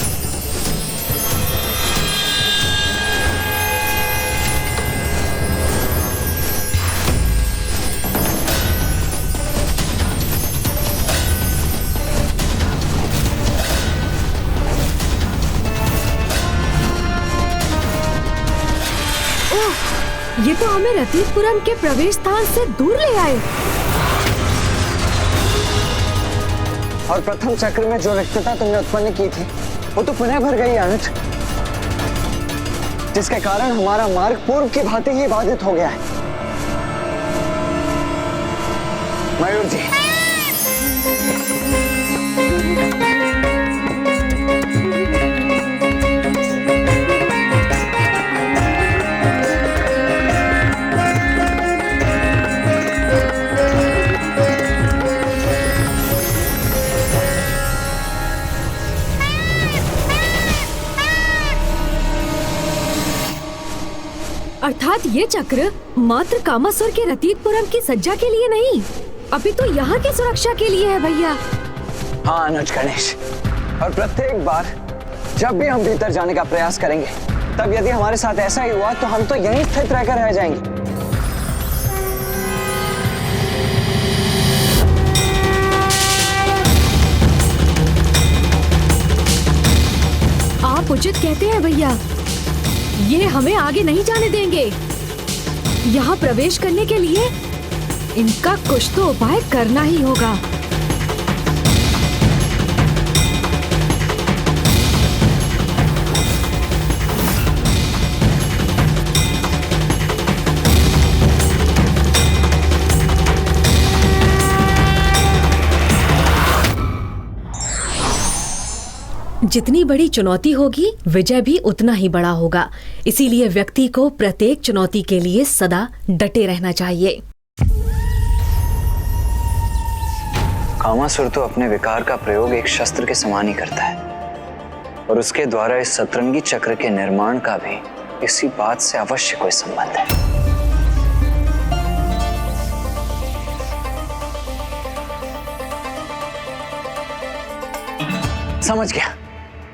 ये तो हमें रथितपुरम के प्रवेश स्थान से दूर ले आए। और प्रथम चक्र में जो रिक्तता तुमने उत्पन्न की थी, वो तो पुनः भर गई अनुज, जिसके कारण हमारा मार्ग पूर्व की भांति ही बाधित हो गया है। मयूर जी, अर्थात ये चक्र मात्र कामासुर के रथितपुरम की सज्जा के लिए नहीं, अभी तो यहाँ की सुरक्षा के लिए है भैया। हाँ अनुज गणेश, और प्रत्येक बार जब भी हम भीतर जाने का प्रयास करेंगे, तब यदि हमारे साथ ऐसा ही हुआ तो हम तो यहीं स्थित रहकर रह जाएंगे। आप उचित कहते हैं भैया, ये हमें आगे नहीं जाने देंगे। यहाँ प्रवेश करने के लिए इनका कुछ तो उपाय करना ही होगा। जितनी बड़ी चुनौती होगी, विजय भी उतना ही बड़ा होगा। इसीलिए व्यक्ति को प्रत्येक चुनौती के लिए सदा डटे रहना चाहिए। कामासुर तो अपने विकार का प्रयोग एक शस्त्र के समान ही करता है, और उसके द्वारा इस सतरंगी चक्र के निर्माण का भी इसी बात से अवश्य कोई संबंध है। समझ गया,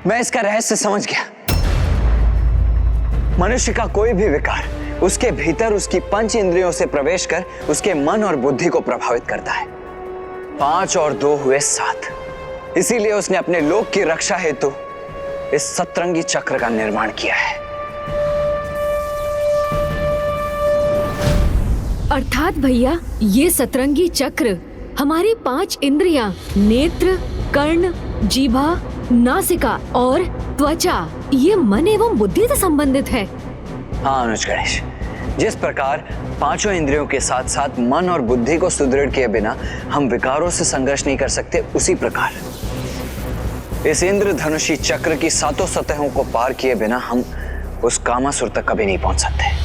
मैं इसका रहस्य समझ गया। मनुष्य का कोई भी विकार उसके भीतर उसकी पंच इंद्रियों से प्रवेश कर उसके मन और बुद्धि को प्रभावित करता है। 5 और 2 हुए 7। इसीलिए उसने अपने लोक की रक्षा हेतु इस सतरंगी चक्र का निर्माण किया है। अर्थात भैया, ये सतरंगी चक्र हमारी 5 इंद्रियां नेत्र, कर्ण, जीभा, नासिका और त्वचा, ये मन एवं बुद्धि से संबंधित है। हाँ अनुज गणेश, जिस प्रकार 5 इंद्रियों के साथ साथ मन और बुद्धि को सुदृढ़ किए बिना हम विकारों से संघर्ष नहीं कर सकते, उसी प्रकार इस इंद्रधनुषी चक्र की 7 सतहों को पार किए बिना हम उस कामासुर तक कभी नहीं पहुंच सकते।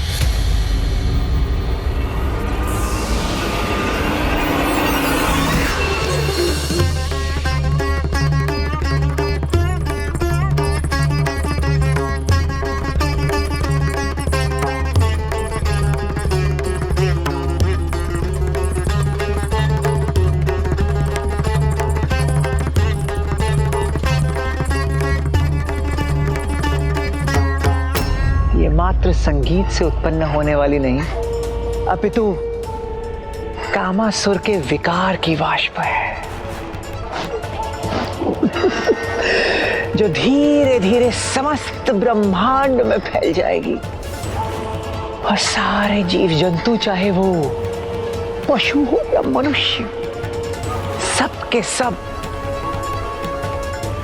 मात्र संगीत से उत्पन्न होने वाली नहीं, अपितु कामासुर के विकार की वाष्प है, जो धीरे धीरे समस्त ब्रह्मांड में फैल जाएगी और सारे जीव जंतु, चाहे वो पशु हो या मनुष्य, सब के सब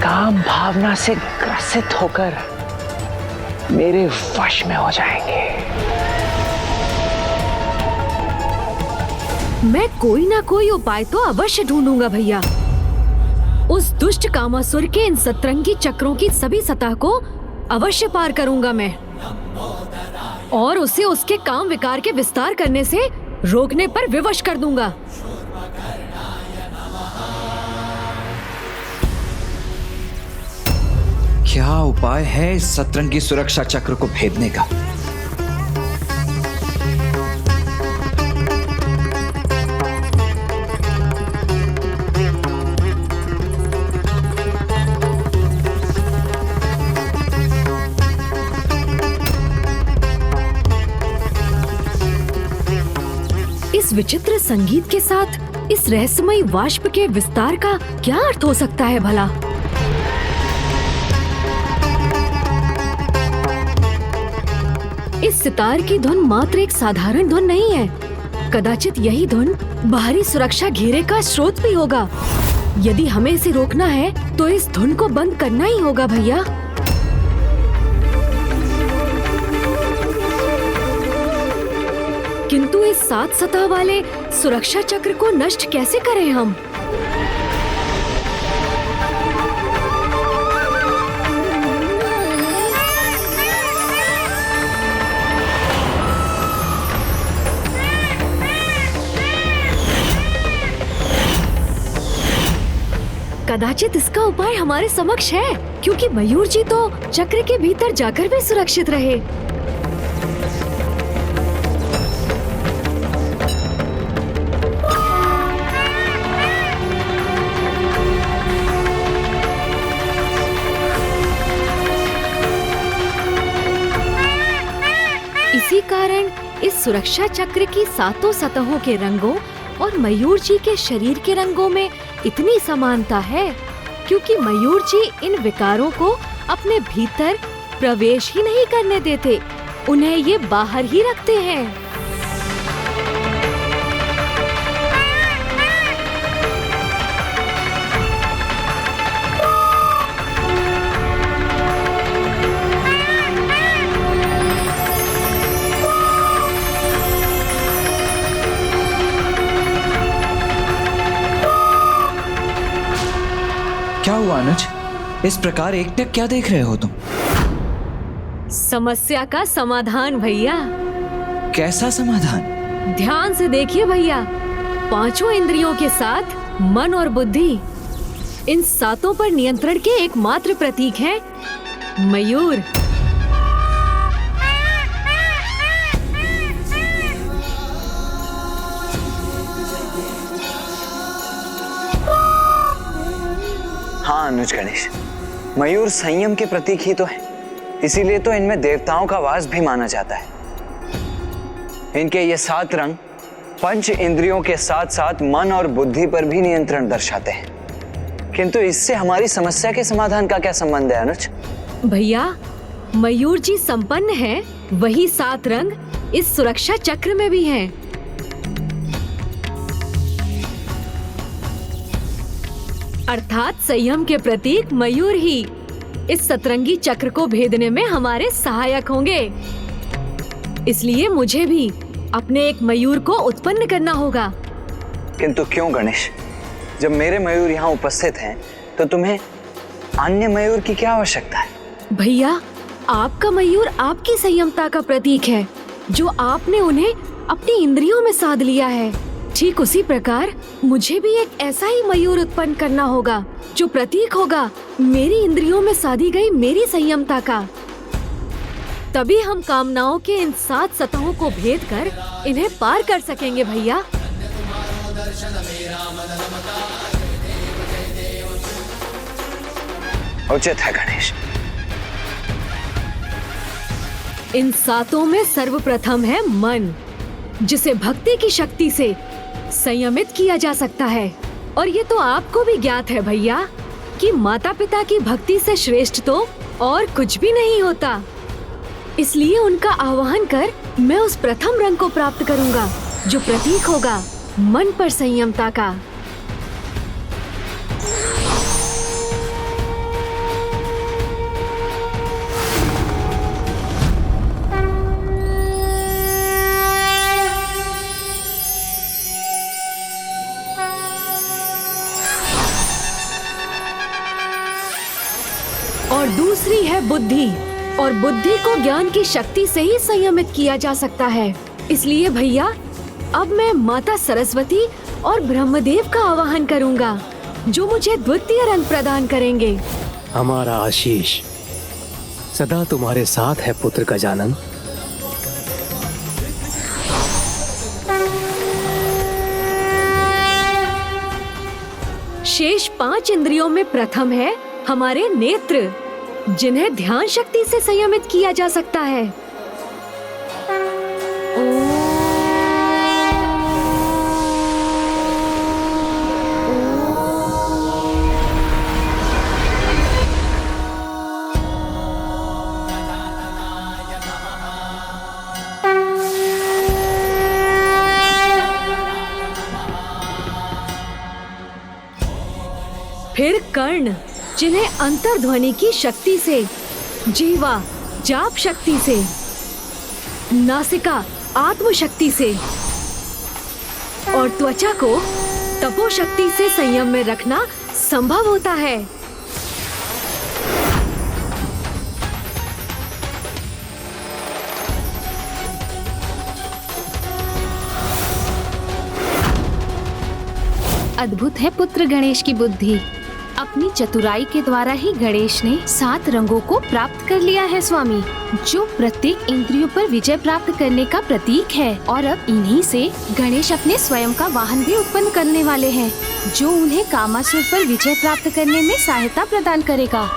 काम भावना से ग्रसित होकर मेरे वश में हो जाएंगे। मैं कोई ना कोई उपाय तो अवश्य ढूंढूंगा भैया। उस दुष्ट कामासुर के इन सतरंगी चक्रों की सभी सतह को अवश्य पार करूंगा मैं, और उसे उसके काम विकार के विस्तार करने से रोकने पर विवश कर दूंगा। क्या उपाय है इस सतरंगी सुरक्षा चक्र को भेदने का? इस विचित्र संगीत के साथ इस रहस्यमयी वाष्प के विस्तार का क्या अर्थ हो सकता है भला? इस सितार की धुन मात्र एक साधारण धुन नहीं है। कदाचित यही धुन बाहरी सुरक्षा घेरे का स्रोत भी होगा। यदि हमें इसे रोकना है तो इस धुन को बंद करना ही होगा भैया। किंतु इस 7 सतह वाले सुरक्षा चक्र को नष्ट कैसे करें हम? कदाचित इसका उपाय हमारे समक्ष है, क्योंकि मयूर जी तो चक्र के भीतर जाकर भी सुरक्षित रहे। कारण इस सुरक्षा चक्र की सातों सतहों के रंगों और मयूर जी के शरीर के रंगों में इतनी समानता है, क्योंकि मयूर जी इन विकारों को अपने भीतर प्रवेश ही नहीं करने देते, उन्हें ये बाहर ही रखते हैं। क्या हुआ अनुज? इस प्रकार एकटक क्या देख रहे हो तुम? समस्या का समाधान भैया। कैसा समाधान? ध्यान से देखिए भैया, पांचों इंद्रियों के साथ मन और बुद्धि, इन सातों पर नियंत्रण के एकमात्र प्रतीक है मयूर। हाँ अनुज गणेश, मयूर संयम के प्रतीक ही तो है, इसीलिए तो इनमें देवताओं का वास भी माना जाता है। इनके ये 7 रंग पंच इंद्रियों के साथ साथ मन और बुद्धि पर भी नियंत्रण दर्शाते हैं। किंतु इससे हमारी समस्या के समाधान का क्या संबंध है अनुज? भैया, मयूर जी संपन्न है, वही 7 रंग इस सुरक्षा चक्र में भी हैं। अर्थात संयम के प्रतीक मयूर ही इस सतरंगी चक्र को भेदने में हमारे सहायक होंगे। इसलिए मुझे भी अपने एक मयूर को उत्पन्न करना होगा। किंतु क्यों गणेश? जब मेरे मयूर यहाँ उपस्थित हैं, तो तुम्हें अन्य मयूर की क्या आवश्यकता है? भैया, आपका मयूर आपकी संयमता का प्रतीक है, जो आपने उन्हें अपनी इंद्रियों में साध लिया है। ठीक उसी प्रकार मुझे भी एक ऐसा ही मयूर उत्पन्न करना होगा, जो प्रतीक होगा मेरी इंद्रियों में साधी गई मेरी संयमता का। तभी हम कामनाओं के इन 7 सतहों को भेद कर इन्हें पार कर सकेंगे भैया। उचित है गणेश। इन 7 में सर्वप्रथम है मन, जिसे भक्ति की शक्ति से संयमित किया जा सकता है। और ये तो आपको भी ज्ञात है भैया कि माता पिता की भक्ति से श्रेष्ठ तो और कुछ भी नहीं होता। इसलिए उनका आवाहन कर मैं उस प्रथम रंग को प्राप्त करूंगा, जो प्रतीक होगा मन पर संयमता का। और दूसरी है बुद्धि, और बुद्धि को ज्ञान की शक्ति से ही संयमित किया जा सकता है। इसलिए भैया, अब मैं माता सरस्वती और ब्रह्मदेव का आवाहन करूंगा, जो मुझे द्वितीय रंग प्रदान करेंगे। हमारा आशीष सदा तुम्हारे साथ है पुत्र गजानन। शेष 5 इंद्रियों में प्रथम है हमारे नेत्र, जिन्हें ध्यान शक्ति से संयमित किया जा सकता है। फिर कर्ण, जिन्हें अंतर्ध्वनि की शक्ति से, जीवा जाप शक्ति से, नासिका आत्म शक्ति से और त्वचा को तपो शक्ति से संयम में रखना संभव होता है। अद्भुत है पुत्र गणेश की बुद्धि। अपनी चतुराई के द्वारा ही गणेश ने 7 रंगों को प्राप्त कर लिया है स्वामी, जो प्रत्येक इंद्रियों पर विजय प्राप्त करने का प्रतीक है। और अब इन्हीं से गणेश अपने स्वयं का वाहन भी उत्पन्न करने वाले हैं, जो उन्हें कामासुर पर विजय प्राप्त करने में सहायता प्रदान करेगा।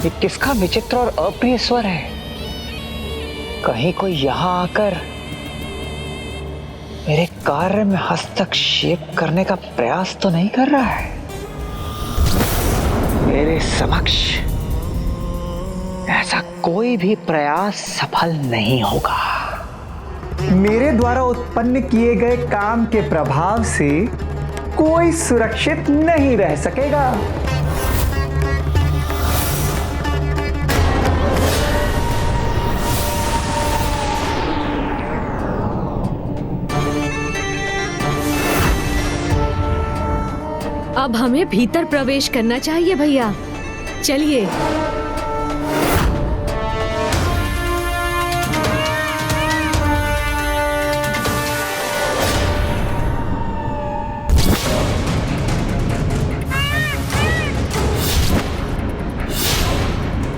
ये किसका विचित्र और अप्रिय स्वर है? कहीं कोई यहाँ आकर मेरे कार्य में हस्तक्षेप करने का प्रयास तो नहीं कर रहा है? मेरे समक्ष ऐसा कोई भी प्रयास सफल नहीं होगा। मेरे द्वारा उत्पन्न किए गए काम के प्रभाव से कोई सुरक्षित नहीं रह सकेगा। अब हमें भीतर प्रवेश करना चाहिए भैया, चलिए।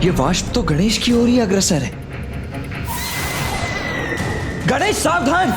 ये वाष्प तो गणेश की ओर ही अग्रसर है। गणेश सावधान!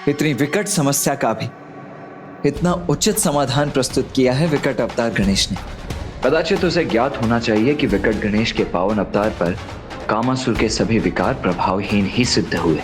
इतनी विकट समस्या का भी इतना उचित समाधान प्रस्तुत किया है विकट अवतार गणेश ने। कदाचित उसे ज्ञात होना चाहिए कि विकट गणेश के पावन अवतार पर कामासुर के सभी विकार प्रभावहीन ही सिद्ध हुए।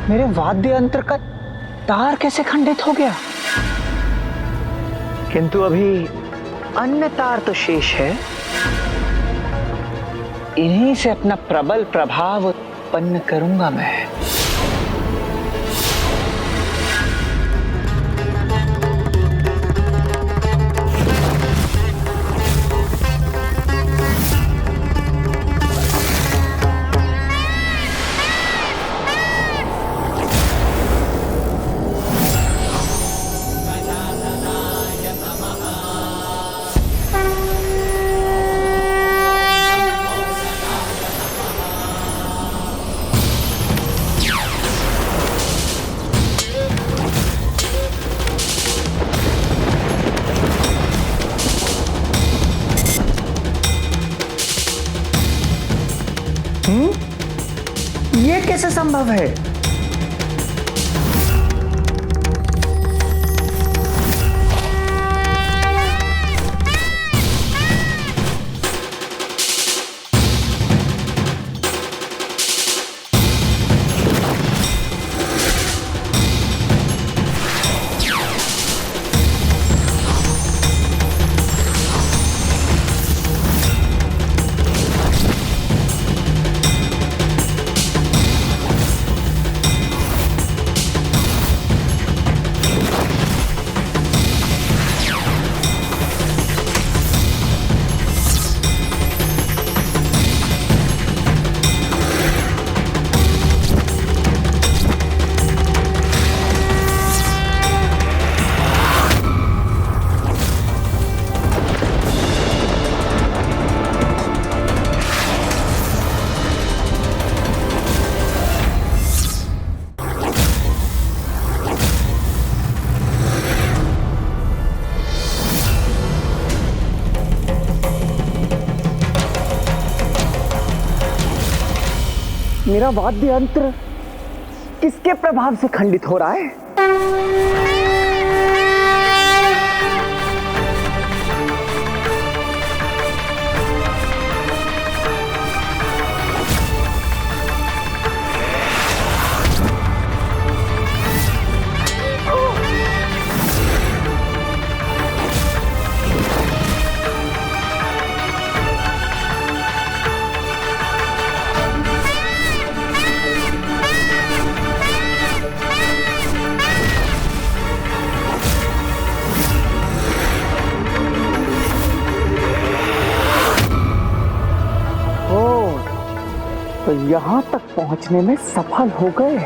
मेरे वाद्य यंत्र का तार कैसे खंडित हो गया? किंतु अभी अन्य तार तो शेष है। इन्हीं से अपना प्रबल प्रभाव उत्पन्न करूंगा मैं। ये कैसे संभव है? मेरा वाद्य यंत्र किसके प्रभाव से खंडित हो रहा है? तो यहां तक पहुंचने में सफल हो गए।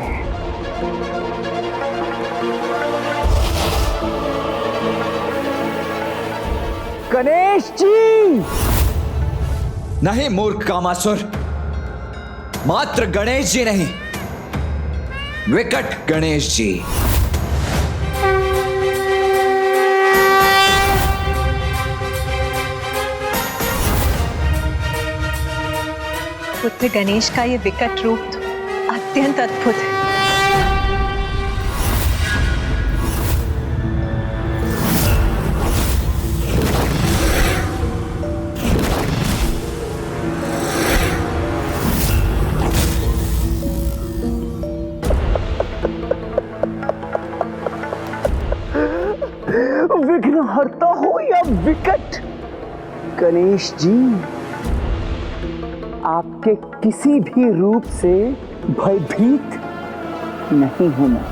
गणेश जी! नहीं मूर्ख कामासुर, मात्र गणेश जी नहीं, विकट गणेश जी। पुत्र गणेश का ये विकट रूप अत्यंत अद्भुत है। विघ्नहर्ता हो या विकट गणेश जी, आपके किसी भी रूप से भयभीत नहीं हूं मैं।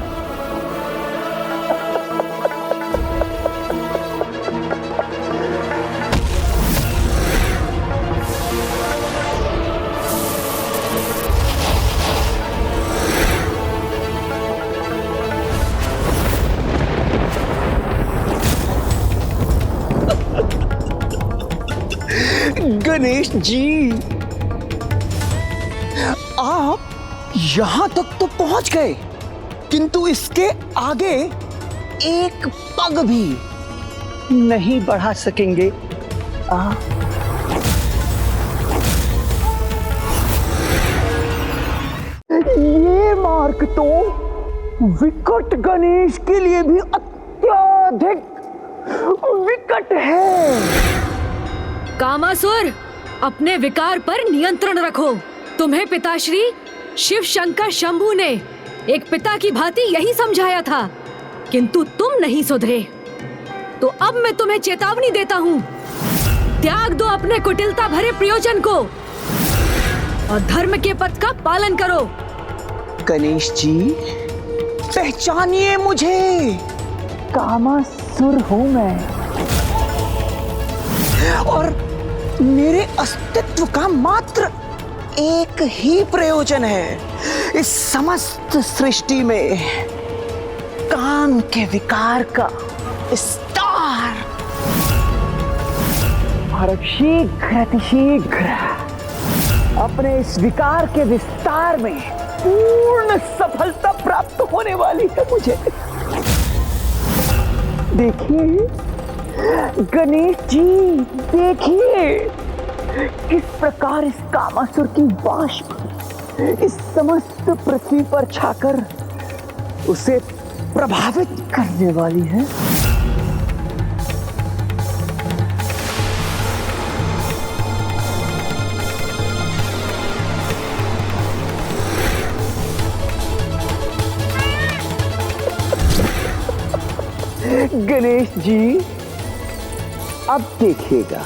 गणेश जी, आप यहां तक तो पहुंच गए, किंतु इसके आगे एक पग भी नहीं बढ़ा सकेंगे। ये मार्ग तो विकट गणेश के लिए भी अत्यधिक विकट है। कामासुर, अपने विकार पर नियंत्रण रखो। तुम्हें पिताश्री शिव शंकर शंभू ने एक पिता की भांति यही समझाया था, किंतु तुम नहीं सुधरे। तो अब मैं तुम्हें चेतावनी देता हूँ, त्याग दो अपने कुटिलता भरे प्रयोजन को और धर्म के पथ का पालन करो। गणेश जी, पहचानिए मुझे, कामासुर हूँ मैं, और मेरे अस्तित्व का मात्र एक ही प्रयोजन है इस समस्त सृष्टि में, काम के विकार का विस्तार। और शीघ्र अतिशीघ्र अपने इस विकार के विस्तार में पूर्ण सफलता प्राप्त होने वाली है मुझे। देखिए गणेश जी, देखिए किस प्रकार इस कामासुर की वाष्प इस समस्त पृथ्वी पर छाकर उसे प्रभावित करने वाली है। गणेश जी, अब देखिएगा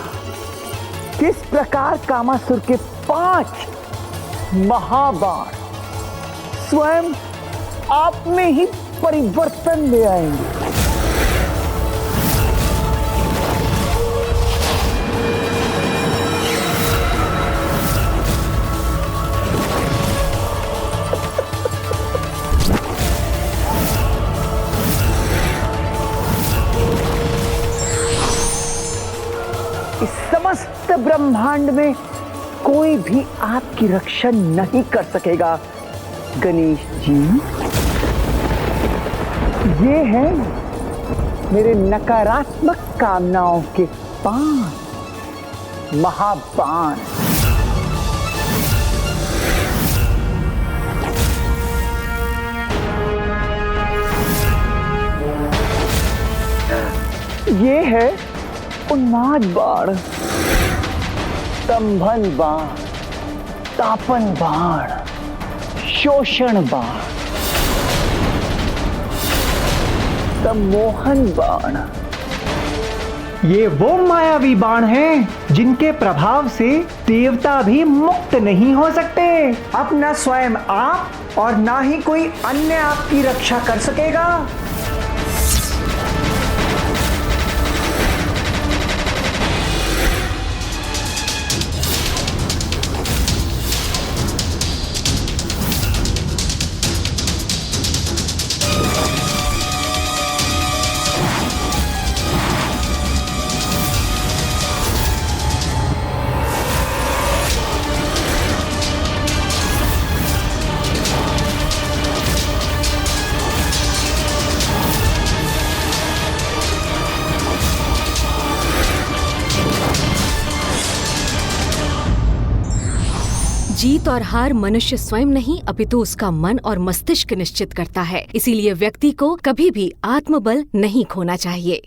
किस प्रकार कामासुर के 5 महाबाण स्वयं आप में ही परिवर्तन ले आएंगे। समस्त ब्रह्मांड में कोई भी आपकी रक्षा नहीं कर सकेगा गणेश जी। ये है मेरे नकारात्मक कामनाओं के 5 महाबाण। ये है उन्माद बाण, स्तंभन बाण, तापन बाण, शोषण बाण, सम्मोहन बाण। ये वो मायावी बाण हैं जिनके प्रभाव से देवता भी मुक्त नहीं हो सकते। अब न स्वयं आप और ना ही कोई अन्य आपकी रक्षा कर सकेगा। जीत और हार मनुष्य स्वयं नहीं अपितु उसका मन और मस्तिष्क निश्चित करता है। इसीलिए व्यक्ति को कभी भी आत्मबल नहीं खोना चाहिए।